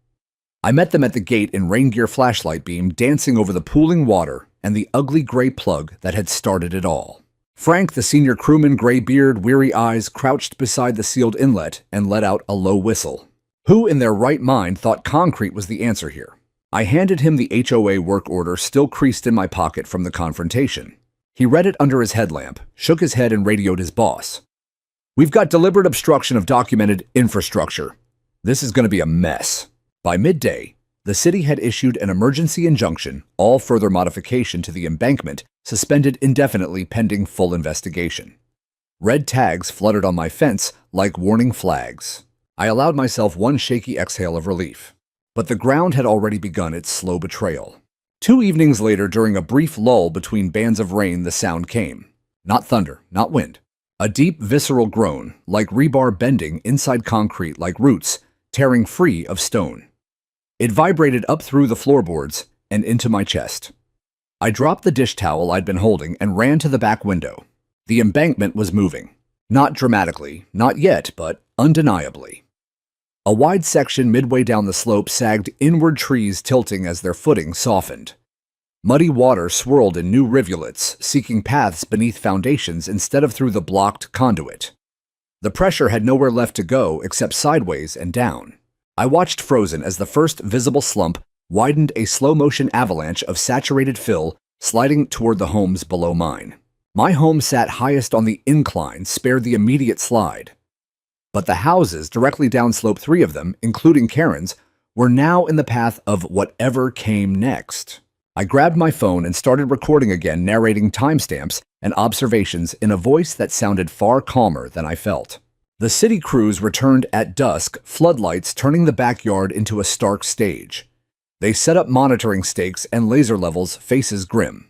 I met them at the gate in rain gear flashlight beam, dancing over the pooling water and the ugly gray plug that had started it all. Frank, the senior crewman, gray beard, weary eyes, crouched beside the sealed inlet and let out a low whistle. Who in their right mind thought concrete was the answer here? I handed him the HOA work order still creased in my pocket from the confrontation. He read it under his headlamp, shook his head and radioed his boss. "We've got deliberate obstruction of documented infrastructure. This is going to be a mess." By midday, the city had issued an emergency injunction, all further modification to the embankment suspended indefinitely pending full investigation. Red tags fluttered on my fence like warning flags. I allowed myself one shaky exhale of relief. But the ground had already begun its slow betrayal. 2 evenings later, during a brief lull between bands of rain, the sound came. Not thunder, not wind. A deep, visceral groan, like rebar bending inside concrete like roots, tearing free of stone. It vibrated up through the floorboards and into my chest. I dropped the dish towel I'd been holding and ran to the back window. The embankment was moving. Not dramatically, not yet, but undeniably. A wide section midway down the slope sagged inward, trees tilting as their footing softened. Muddy water swirled in new rivulets, seeking paths beneath foundations instead of through the blocked conduit. The pressure had nowhere left to go except sideways and down. I watched frozen as the first visible slump widened, a slow-motion avalanche of saturated fill sliding toward the homes below mine. My home sat highest on the incline, spared the immediate slide. But the houses directly downslope, 3 of them, including Karen's, were now in the path of whatever came next. I grabbed my phone and started recording again, narrating timestamps and observations in a voice that sounded far calmer than I felt. The city crews returned at dusk, floodlights turning the backyard into a stark stage. They set up monitoring stakes and laser levels, faces grim.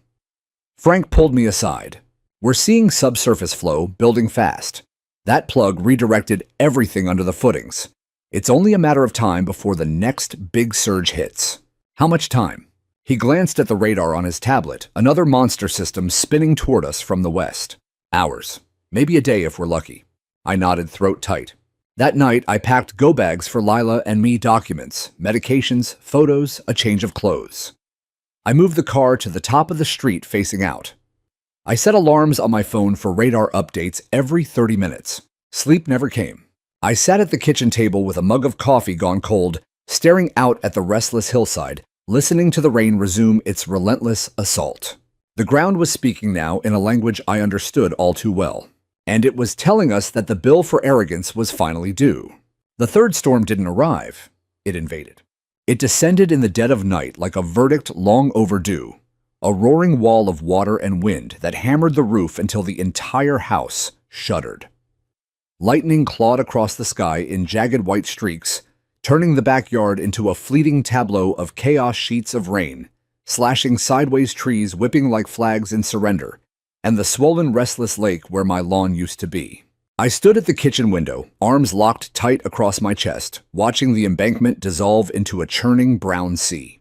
Frank pulled me aside. "We're seeing subsurface flow building fast. That plug redirected everything under the footings. It's only a matter of time before the next big surge hits." "How much time?" He glanced at the radar on his tablet, another monster system spinning toward us from the west. "Hours. Maybe a day if we're lucky." I nodded, throat tight. That night, I packed go bags for Lila and me, documents, medications, photos, a change of clothes. I moved the car to the top of the street facing out. I set alarms on my phone for radar updates every 30 minutes. Sleep never came. I sat at the kitchen table with a mug of coffee gone cold, staring out at the restless hillside, listening to the rain resume its relentless assault. The ground was speaking now in a language I understood all too well, and it was telling us that the bill for arrogance was finally due. The third storm didn't arrive. It invaded. It descended in the dead of night like a verdict long overdue. A roaring wall of water and wind that hammered the roof until the entire house shuddered. Lightning clawed across the sky in jagged white streaks, turning the backyard into a fleeting tableau of chaos, sheets of rain, slashing sideways, trees whipping like flags in surrender, and the swollen, restless lake where my lawn used to be. I stood at the kitchen window, arms locked tight across my chest, watching the embankment dissolve into a churning brown sea.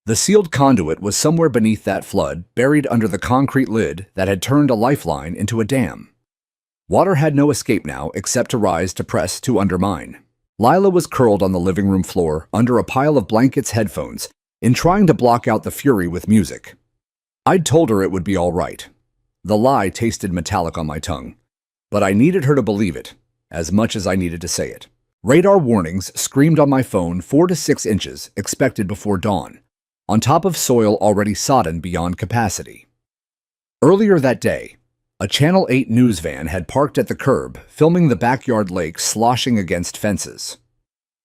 The sealed conduit was somewhere beneath that flood, buried under the concrete lid that had turned a lifeline into a dam. Water had no escape now except to rise, to press, to undermine. Lila was curled on the living room floor under a pile of blankets, headphones, in trying to block out the fury with music. I'd told her it would be all right. The lie tasted metallic on my tongue, but I needed her to believe it, as much as I needed to say it. Radar warnings screamed on my phone 4 to 6 inches expected before dawn, on top of soil already sodden beyond capacity. Earlier that day, a Channel 8 news van had parked at the curb, filming the backyard lake sloshing against fences.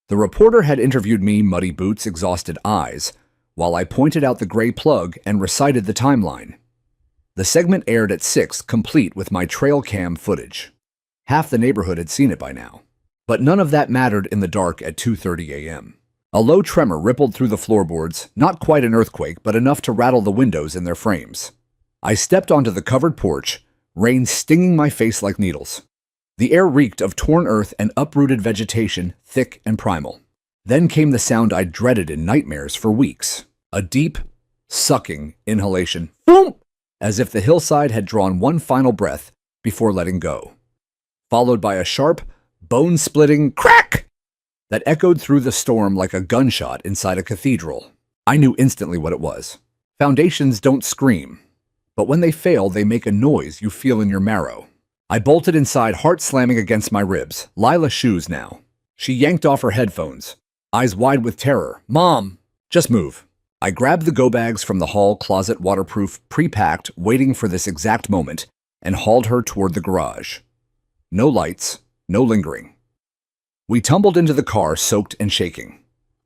The reporter had interviewed me, muddy boots, exhausted eyes, while I pointed out the gray plug and recited the timeline. The segment aired at 6, complete with my trail cam footage. Half the neighborhood had seen it by now. But none of that mattered in the dark at 2:30 a.m. A low tremor rippled through the floorboards, not quite an earthquake, but enough to rattle the windows in their frames. I stepped onto the covered porch, rain stinging my face like needles. The air reeked of torn earth and uprooted vegetation, thick and primal. Then came the sound I dreaded in nightmares for weeks. A deep, sucking inhalation, boom, as if the hillside had drawn one final breath before letting go, followed by a sharp, bone-splitting crack that echoed through the storm like a gunshot inside a cathedral. I knew instantly what it was. Foundations don't scream, but when they fail, they make a noise you feel in your marrow. I bolted inside, heart slamming against my ribs. Lila's shoes now. She yanked off her headphones, eyes wide with terror. "Mom, just move." I grabbed the go-bags from the hall closet, waterproof, pre-packed, waiting for this exact moment, and hauled her toward the garage. No lights, no lingering. We tumbled into the car, soaked and shaking.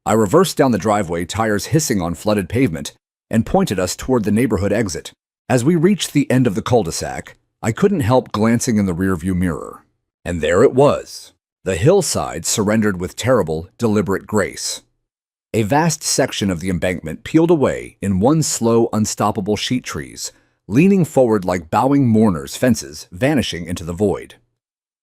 I reversed down the driveway, tires hissing on flooded pavement, and pointed us toward the neighborhood exit. As we reached the end of the cul-de-sac, I couldn't help glancing in the rearview mirror. And there it was. The hillside surrendered with terrible, deliberate grace. A vast section of the embankment peeled away in one slow, unstoppable sheet trees, leaning forward like bowing mourners, fences vanishing into the void.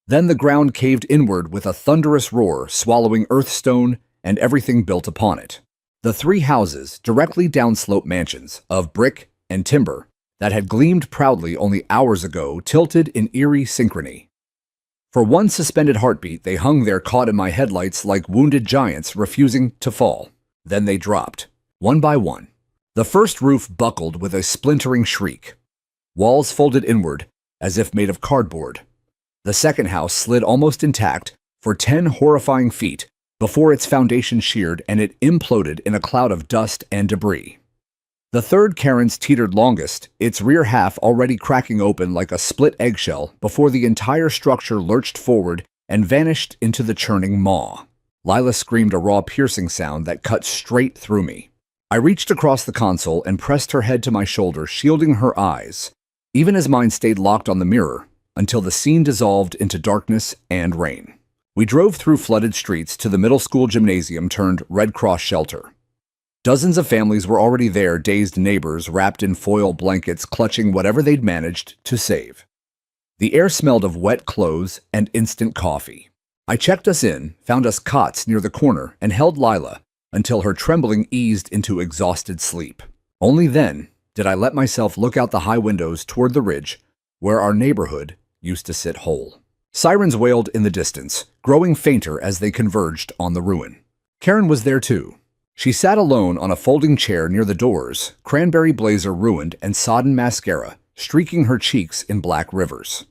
Then the ground caved inward with a thunderous roar, swallowing earthstone and everything built upon it. The 3 houses, directly downslope mansions of brick and timber that had gleamed proudly only hours ago, tilted in eerie synchrony. For one suspended heartbeat, they hung there, caught in my headlights like wounded giants refusing to fall. Then they dropped, one by one. The first roof buckled with a splintering shriek. Walls folded inward, as if made of cardboard. The second house slid almost intact for 10 horrifying feet before its foundation sheared and it imploded in a cloud of dust and debris. The third cairns teetered longest, its rear half already cracking open like a split eggshell before the entire structure lurched forward and vanished into the churning maw. Lila screamed a raw, piercing sound that cut straight through me. I reached across the console and pressed her head to my shoulder, shielding her eyes, even as mine stayed locked on the mirror, until the scene dissolved into darkness and rain. We drove through flooded streets to the middle school gymnasium turned Red Cross shelter. Dozens of families were already there, dazed neighbors wrapped in foil blankets, clutching whatever they'd managed to save. The air smelled of wet clothes and instant coffee. I checked us in, found us cots near the corner, and held Lila until her trembling eased into exhausted sleep. Only then did I let myself look out the high windows toward the ridge where our neighborhood used to sit whole. Sirens wailed in the distance, growing fainter as they converged on the ruin. Karen was there too. She sat alone on a folding chair near the doors, cranberry blazer ruined and sodden mascara streaking her cheeks in black rivers.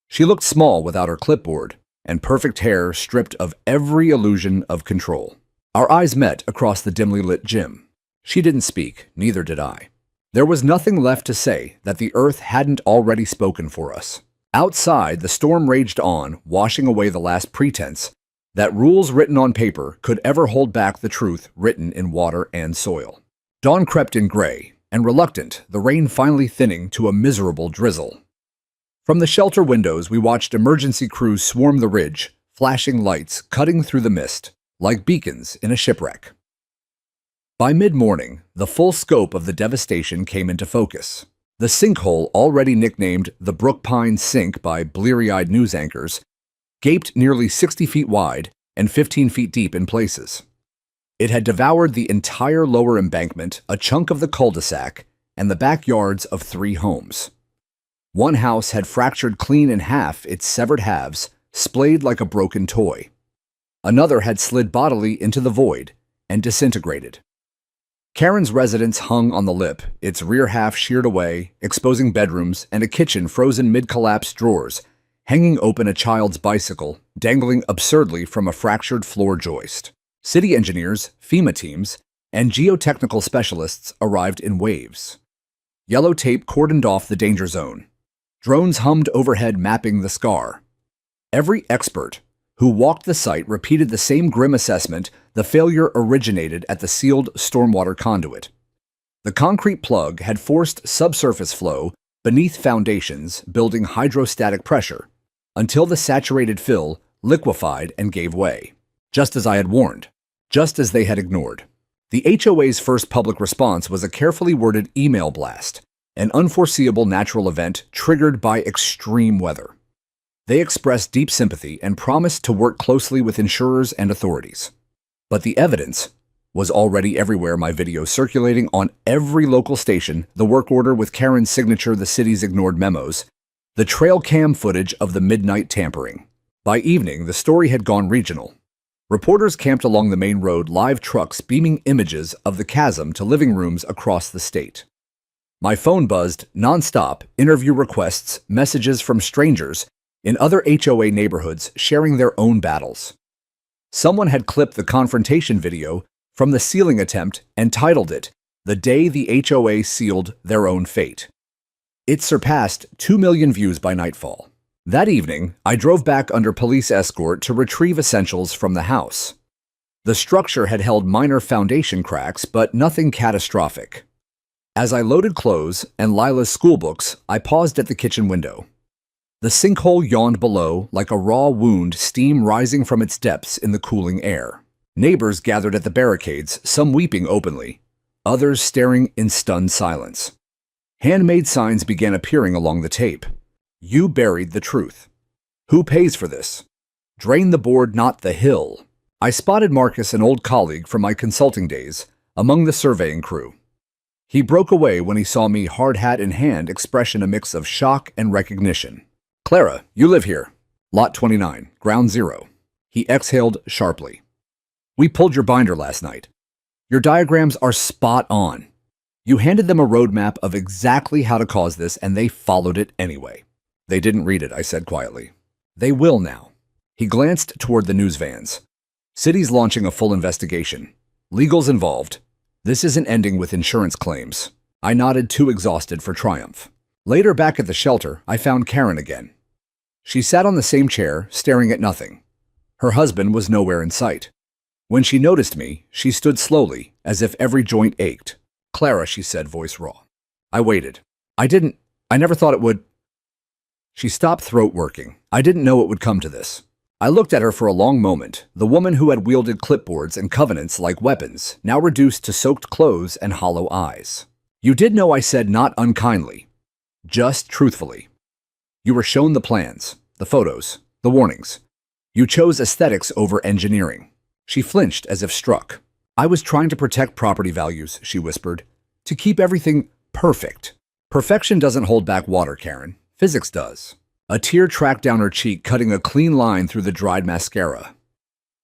She looked small without her clipboard, and perfect hair stripped of every illusion of control. Our eyes met across the dimly lit gym. She didn't speak, neither did I. There was nothing left to say that the earth hadn't already spoken for us. Outside, the storm raged on, washing away the last pretense that rules written on paper could ever hold back the truth written in water and soil. Dawn crept in gray, and reluctant, the rain finally thinning to a miserable drizzle. From the shelter windows, we watched emergency crews swarm the ridge, flashing lights cutting through the mist, like beacons in a shipwreck. By mid-morning, the full scope of the devastation came into focus. The sinkhole, already nicknamed the Brook Pine Sink by bleary-eyed news anchors, gaped nearly 60 feet wide and 15 feet deep in places. It had devoured the entire lower embankment, a chunk of the cul-de-sac, and the backyards of 3 homes. One house had fractured clean in half, its severed halves splayed like a broken toy. Another had slid bodily into the void and disintegrated. Karen's residence hung on the lip, its rear half sheared away, exposing bedrooms and a kitchen frozen mid-collapsed drawers, hanging open a child's bicycle, dangling absurdly from a fractured floor joist. City engineers, FEMA teams, and geotechnical specialists arrived in waves. Yellow tape cordoned off the danger zone. Drones hummed overhead, mapping the scar. Every expert who walked the site repeated the same grim assessment: the failure originated at the sealed stormwater conduit. The concrete plug had forced subsurface flow beneath foundations, building hydrostatic pressure, until the saturated fill liquefied and gave way. Just as I had warned, just as they had ignored. The HOA's first public response was a carefully worded email blast, an unforeseeable natural event triggered by extreme weather. They expressed deep sympathy and promised to work closely with insurers and authorities. But the evidence was already everywhere: my video circulating on every local station, the work order with Karen's signature, the city's ignored memos, the trail cam footage of the midnight tampering. By evening, the story had gone regional. Reporters camped along the main road, live trucks beaming images of the chasm to living rooms across the state. My phone buzzed nonstop, interview requests, messages from strangers in other HOA neighborhoods sharing their own battles. Someone had clipped the confrontation video from the sealing attempt and titled it, "The Day the HOA Sealed Their Own Fate." It surpassed 2 million views by nightfall. That evening, I drove back under police escort to retrieve essentials from the house. The structure had held minor foundation cracks, but nothing catastrophic. As I loaded clothes and Lila's school books, I paused at the kitchen window. The sinkhole yawned below like a raw wound, steam rising from its depths in the cooling air. Neighbors gathered at the barricades, some weeping openly, others staring in stunned silence. Handmade signs began appearing along the tape. "You buried the truth. Who pays for this? Drain the board, not the hill." I spotted Marcus, an old colleague from my consulting days, among the surveying crew. He broke away when he saw me, hard hat in hand, expression a mix of shock and recognition. "Clara, you live here. Lot 29, ground zero." He exhaled sharply. "We pulled your binder last night. Your diagrams are spot on. You handed them a roadmap of exactly how to cause this, and they followed it anyway." "They didn't read it," I said quietly. "They will now." He glanced toward the news vans. "City's launching a full investigation. Legal's involved. This isn't ending with insurance claims." I nodded, too exhausted for triumph. Later, back at the shelter, I found Karen again. She sat on the same chair, staring at nothing. Her husband was nowhere in sight. When she noticed me, she stood slowly, as if every joint ached. "Clara," she said, voice raw. I waited. I never thought it would. She stopped, throat working. "I didn't know it would come to this." I looked at her for a long moment, the woman who had wielded clipboards and covenants like weapons, now reduced to soaked clothes and hollow eyes. "You did know," I said, not unkindly, just truthfully. "You were shown the plans, the photos, the warnings. You chose aesthetics over engineering." She flinched as if struck. "I was trying to protect property values," she whispered, "to keep everything perfect." "Perfection doesn't hold back water, Karen. Physics does." A tear tracked down her cheek, cutting a clean line through the dried mascara.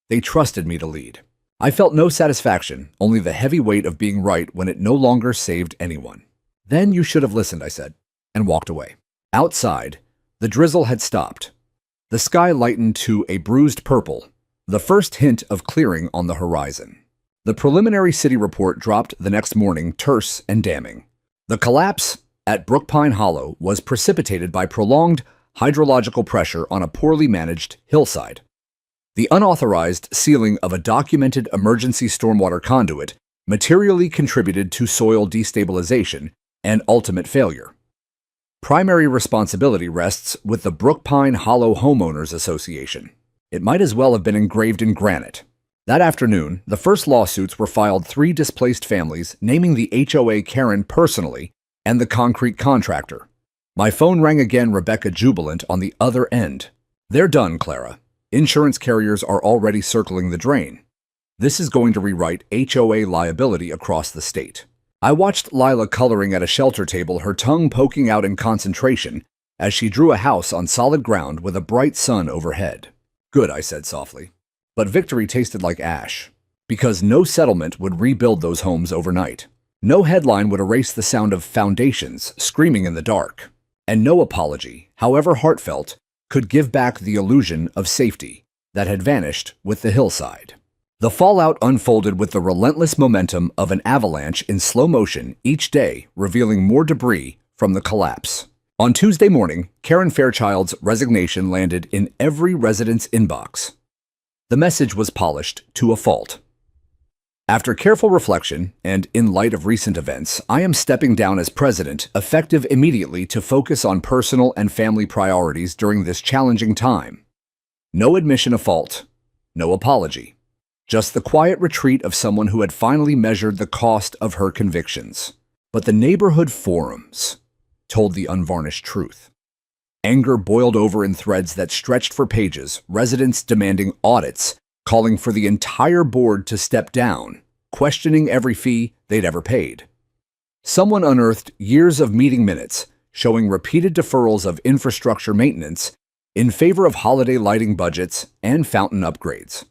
They trusted me to lead. I felt no satisfaction, only the heavy weight of being right when it no longer saved anyone. "Then you should have listened," I said, and walked away. Outside, the drizzle had stopped. The sky lightened to a bruised purple, the first hint of clearing on the horizon. The preliminary city report dropped the next morning, terse and damning. The collapse at Brookpine Hollow was precipitated by prolonged hydrological pressure on a poorly managed hillside. The unauthorized sealing of a documented emergency stormwater conduit materially contributed to soil destabilization and ultimate failure. Primary responsibility rests with the Brookpine Hollow Homeowners Association. It might as well have been engraved in granite. That afternoon, the first lawsuits were filed, 3 displaced families naming the HOA Karen personally and the concrete contractor. My phone rang again, Rebecca jubilant on the other end. "They're done, Clara. Insurance carriers are already circling the drain. This is going to rewrite HOA liability across the state." I watched Lila coloring at a shelter table, her tongue poking out in concentration as she drew a house on solid ground with a bright sun overhead. "Good," I said softly. But victory tasted like ash, because no settlement would rebuild those homes overnight. No headline would erase the sound of foundations screaming in the dark. And no apology, however heartfelt, could give back the illusion of safety that had vanished with the hillside. The fallout unfolded with the relentless momentum of an avalanche in slow motion each day, revealing more debris from the collapse. On Tuesday morning, Karen Fairchild's resignation landed in every resident's inbox. The message was polished to a fault. After careful reflection, and in light of recent events, I am stepping down as president, effective immediately to focus on personal and family priorities during this challenging time. No admission of fault, no apology. Just the quiet retreat of someone who had finally measured the cost of her convictions. But the neighborhood forums told the unvarnished truth. Anger boiled over in threads that stretched for pages, residents demanding audits, calling for the entire board to step down, questioning every fee they'd ever paid. Someone unearthed years of meeting minutes showing repeated deferrals of infrastructure maintenance in favor of holiday lighting budgets and fountain upgrades.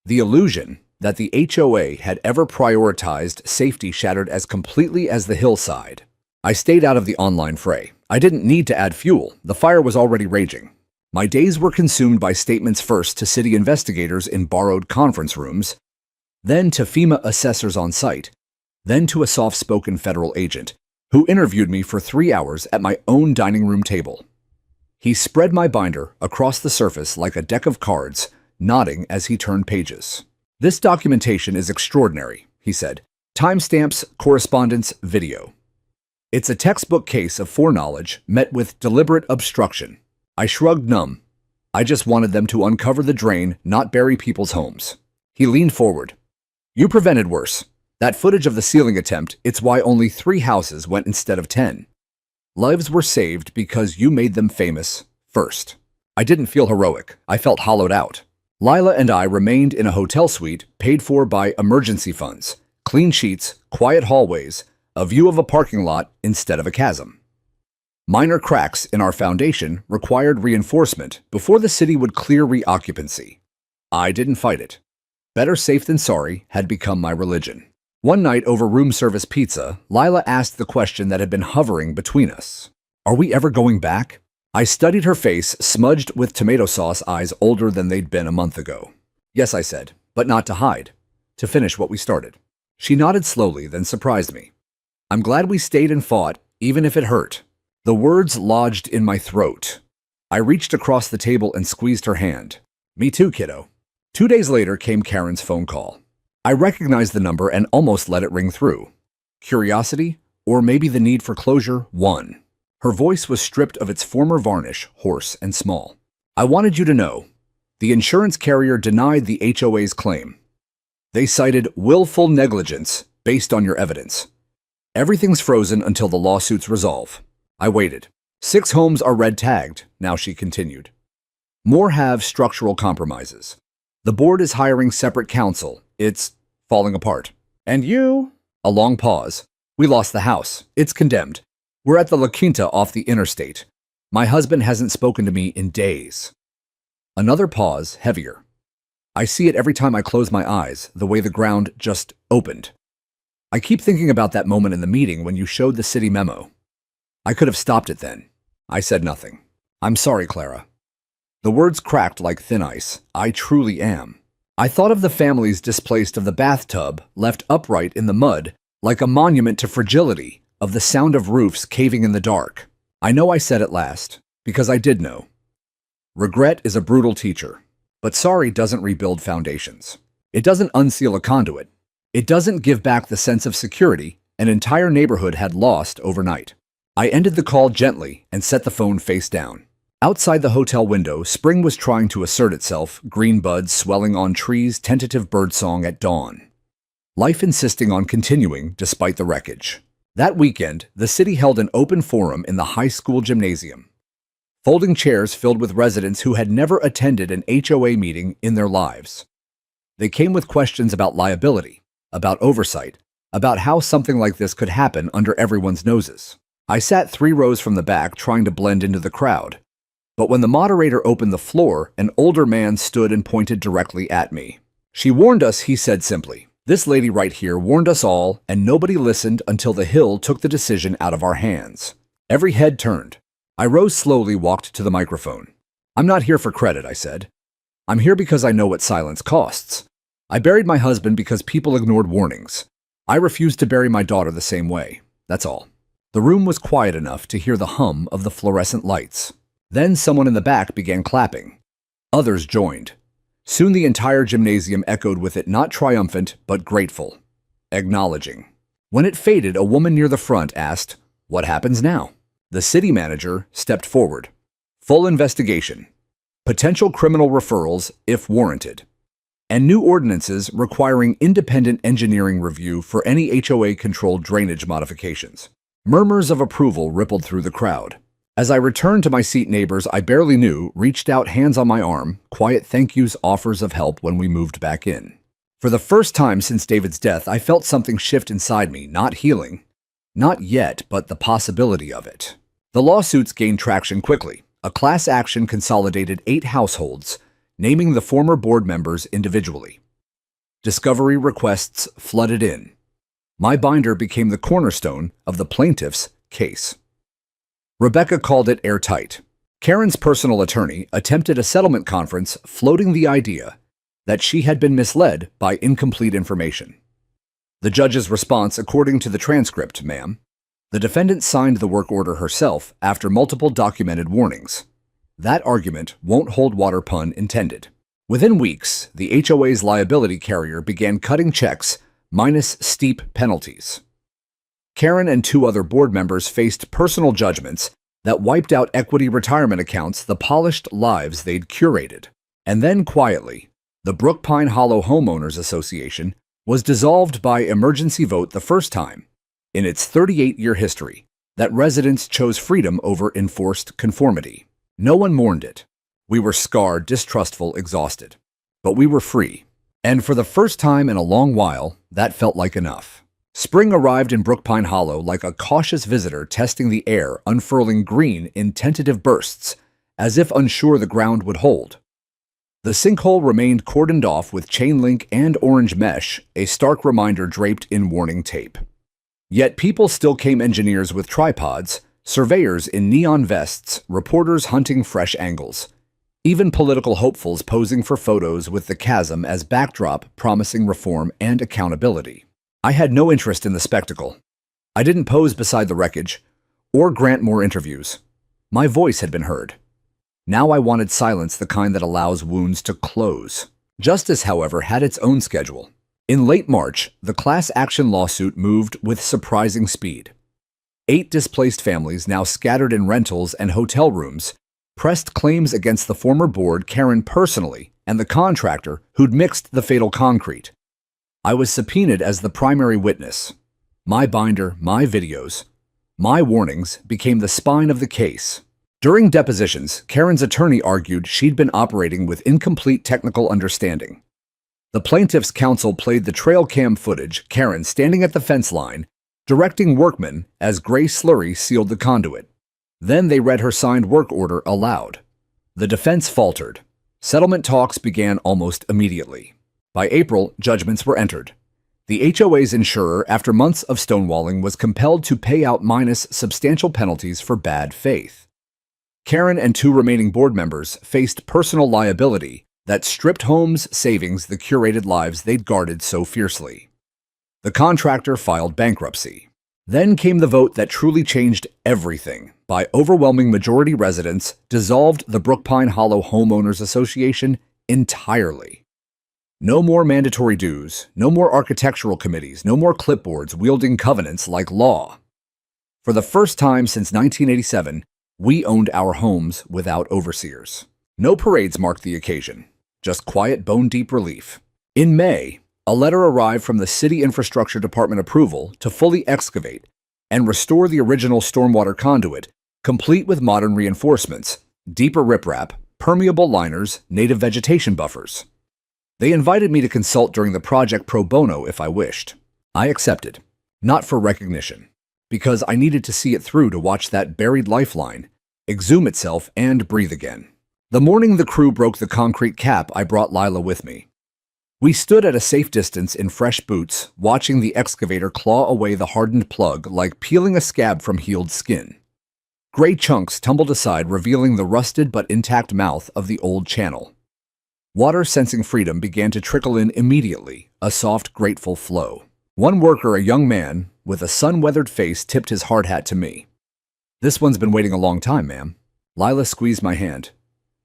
The illusion that the HOA had ever prioritized safety shattered as completely as the hillside. I stayed out of the online fray. I didn't need to add fuel. The fire was already raging. My days were consumed by statements first to city investigators in borrowed conference rooms, then to FEMA assessors on site, then to a soft-spoken federal agent who interviewed me for 3 hours at my own dining room table. He spread my binder across the surface like a deck of cards, nodding as he turned pages. "This documentation is extraordinary," he said. "Timestamps, correspondence, video. It's a textbook case of foreknowledge met with deliberate obstruction." I shrugged numb. I just wanted them to uncover the drain, not bury people's homes. He leaned forward. "You prevented worse. That footage of the ceiling attempt, it's why only 3 houses went instead of 10. Lives were saved because you made them famous first." I didn't feel heroic. I felt hollowed out. Lila and I remained in a hotel suite paid for by emergency funds, clean sheets, quiet hallways, a view of a parking lot instead of a chasm. Minor cracks in our foundation required reinforcement before the city would clear reoccupancy. I didn't fight it. Better safe than sorry had become my religion. One night over room service pizza, Lila asked the question that had been hovering between us. "Are we ever going back?" I studied her face, smudged with tomato sauce, eyes older than they'd been a month ago. "Yes," I said, but not to hide, to finish what we started. She nodded slowly, then surprised me. "I'm glad we stayed and fought, even if it hurt." The words lodged in my throat. I reached across the table and squeezed her hand. "Me too, kiddo." 2 days later came Karen's phone call. I recognized the number and almost let it ring through. Curiosity, or maybe the need for closure, won. Her voice was stripped of its former varnish, hoarse and small. "I wanted you to know. The insurance carrier denied the HOA's claim. They cited willful negligence based on your evidence. Everything's frozen until the lawsuits resolve." I waited. 6 homes are red-tagged, now she continued. More have structural compromises. The board is hiring separate counsel. It's falling apart. "And you?" A long pause. "We lost the house. It's condemned. We're at the La Quinta off the interstate. My husband hasn't spoken to me in days." Another pause, heavier. I see it every time I close my eyes, the way the ground just opened. I keep thinking about that moment in the meeting when you showed the city memo. I could have stopped it then. I said nothing. "I'm sorry, Clara." The words cracked like thin ice. I truly am. I thought of the families displaced, of the bathtub left upright in the mud, like a monument to fragility, of the sound of roofs caving in the dark. I know I said it last, because I did know. Regret is a brutal teacher, but sorry doesn't rebuild foundations. It doesn't unseal a conduit. It doesn't give back the sense of security an entire neighborhood had lost overnight. I ended the call gently and set the phone face down. Outside the hotel window, spring was trying to assert itself, green buds swelling on trees, tentative birdsong at dawn. Life insisting on continuing despite the wreckage. That weekend, the city held an open forum in the high school gymnasium. Folding chairs filled with residents who had never attended an HOA meeting in their lives. They came with questions about liability, about oversight, about how something like this could happen under everyone's noses. I sat 3 rows from the back trying to blend into the crowd. But when the moderator opened the floor, an older man stood and pointed directly at me. "She warned us," he said simply. "This lady right here warned us all, and nobody listened until the Hill took the decision out of our hands." Every head turned. I rose slowly, walked to the microphone. "I'm not here for credit," I said. "I'm here because I know what silence costs. I buried my husband because people ignored warnings. I refused to bury my daughter the same way. That's all." The room was quiet enough to hear the hum of the fluorescent lights. Then someone in the back began clapping. Others joined. Soon the entire gymnasium echoed with it, not triumphant, but grateful, acknowledging. When it faded, a woman near the front asked, "What happens now?" The city manager stepped forward. "Full investigation. Potential criminal referrals, if warranted. And new ordinances requiring independent engineering review for any HOA-controlled drainage modifications." Murmurs of approval rippled through the crowd. As I returned to my seat, neighbors I barely knew reached out, hands on my arm, quiet thank yous, offers of help when we moved back in. For the first time since David's death, I felt something shift inside me, not healing. Not yet, but the possibility of it. The lawsuits gained traction quickly. A class action consolidated 8 households, naming the former board members individually. Discovery requests flooded in. My binder became the cornerstone of the plaintiff's case. Rebecca called it airtight. Karen's personal attorney attempted a settlement conference, floating the idea that she had been misled by incomplete information. The judge's response, according to the transcript, "Ma'am, the defendant signed the work order herself after multiple documented warnings. That argument won't hold water, pun intended." Within weeks, the HOA's liability carrier began cutting checks, minus steep penalties. Karen and 2 other board members faced personal judgments that wiped out equity retirement accounts, the polished lives they'd curated. And then quietly, the Brookpine Hollow Homeowners Association was dissolved by emergency vote, the first time in its 38-year history that residents chose freedom over enforced conformity. No one mourned it. We were scarred, distrustful, exhausted. But we were free. And for the first time in a long while, that felt like enough. Spring arrived in Brookpine Hollow like a cautious visitor testing the air, unfurling green in tentative bursts, as if unsure the ground would hold. The sinkhole remained cordoned off with chain link and orange mesh, a stark reminder draped in warning tape. Yet people still came, engineers with tripods, surveyors in neon vests, reporters hunting fresh angles, even political hopefuls posing for photos with the chasm as backdrop, promising reform and accountability. I had no interest in the spectacle. I didn't pose beside the wreckage or grant more interviews. My voice had been heard. Now I wanted silence, the kind that allows wounds to close. Justice, however, had its own schedule. In late March, the class action lawsuit moved with surprising speed. 8 displaced families, now scattered in rentals and hotel rooms, pressed claims against the former board, Karen personally, and the contractor who'd mixed the fatal concrete. I was subpoenaed as the primary witness. My binder, my videos, my warnings became the spine of the case. During depositions, Karen's attorney argued she'd been operating with incomplete technical understanding. The plaintiff's counsel played the trail cam footage, Karen standing at the fence line, directing workmen as gray slurry sealed the conduit. Then they read her signed work order aloud. The defense faltered. Settlement talks began almost immediately. By April, judgments were entered. The HOA's insurer, after months of stonewalling, was compelled to pay out minus substantial penalties for bad faith. Karen and 2 remaining board members faced personal liability that stripped homes' savings, the curated lives they'd guarded so fiercely. The contractor filed bankruptcy. Then came the vote that truly changed everything. By overwhelming majority, residents dissolved the Brookpine Hollow Homeowners Association entirely. No more mandatory dues, no more architectural committees, no more clipboards wielding covenants like law. For the first time since 1987, we owned our homes without overseers. No parades marked the occasion, just quiet, bone-deep relief. In May, a letter arrived from the City Infrastructure Department approval to fully excavate and restore the original stormwater conduit, complete with modern reinforcements, deeper riprap, permeable liners, native vegetation buffers. They invited me to consult during the project pro bono if I wished. I accepted, not for recognition, because I needed to see it through to watch that buried lifeline exhume itself and breathe again. The morning the crew broke the concrete cap, I brought Lila with me. We stood at a safe distance in fresh boots, watching the excavator claw away the hardened plug like peeling a scab from healed skin. Gray chunks tumbled aside, revealing the rusted but intact mouth of the old channel. Water, sensing freedom, began to trickle in immediately, a soft, grateful flow. One worker, a young man with a sun-weathered face, tipped his hard hat to me. "This one's been waiting a long time, ma'am." Lila squeezed my hand.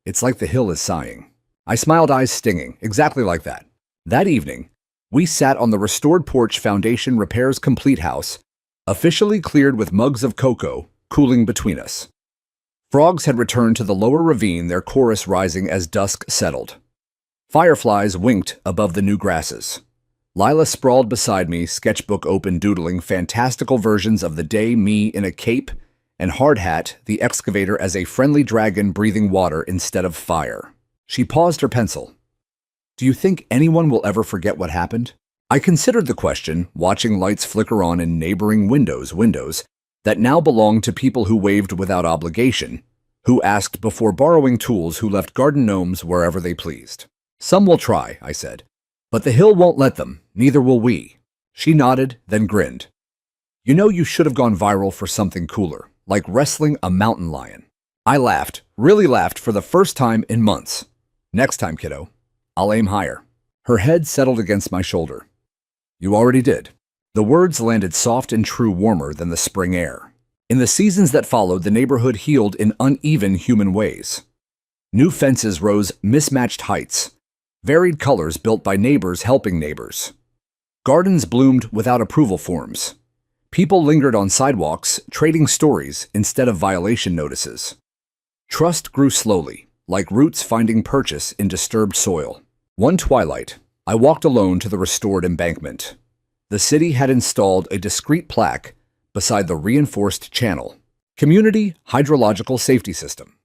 "It's like the hill is sighing." I smiled, eyes stinging, exactly like that. That evening, we sat on the restored porch, foundation repairs complete, house officially cleared, with mugs of cocoa cooling between us. Frogs had returned to the lower ravine, their chorus rising as dusk settled. Fireflies winked above the new grasses. Lila sprawled beside me, sketchbook open, doodling fantastical versions of the day, me in a cape and hard hat, the excavator as a friendly dragon breathing water instead of fire. She paused, her pencil. "Do you think anyone will ever forget what happened?" I considered the question, watching lights flicker on in neighboring windows that now belonged to people who waved without obligation, who asked before borrowing tools, who left garden gnomes wherever they pleased. "Some will try," I said, "but the hill won't let them, neither will we." She nodded, then grinned. "You know, you should have gone viral for something cooler, like wrestling a mountain lion." I laughed, really laughed, for the first time in months. "Next time, kiddo, I'll aim higher." Her head settled against my shoulder. "You already did." The words landed soft and true, warmer than the spring air. In the seasons that followed, the neighborhood healed in uneven human ways. New fences rose mismatched heights, varied colors built by neighbors helping neighbors. Gardens bloomed without approval forms. People lingered on sidewalks, trading stories instead of violation notices. Trust grew slowly, like roots finding purchase in disturbed soil. One twilight, I walked alone to the restored embankment. The city had installed a discreet plaque beside the reinforced channel. Community Hydrological Safety System.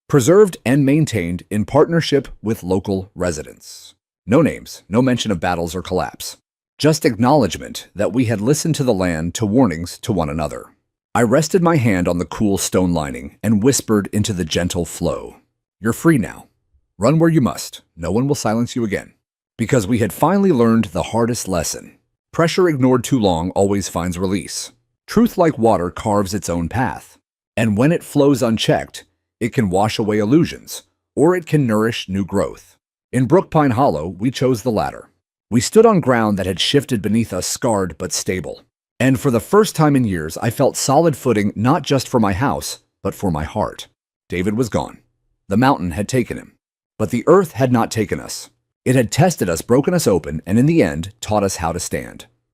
Preserved and maintained in partnership with local residents. No names, no mention of battles or collapse. Just acknowledgement that we had listened to the land, to warnings to one another. I rested my hand on the cool stone lining and whispered into the gentle flow. "You're free now. Run where you must. No one will silence you again." Because we had finally learned the hardest lesson. Pressure ignored too long always finds release. Truth, like water, carves its own path. And when it flows unchecked, it can wash away illusions, or it can nourish new growth. In Brookpine Hollow, we chose the latter. We stood on ground that had shifted beneath us, scarred but stable. And for the first time in years, I felt solid footing, not just for my house, but for my heart. David was gone. The mountain had taken him. But the earth had not taken us. It had tested us, broken us open, and in the end, taught us how to stand.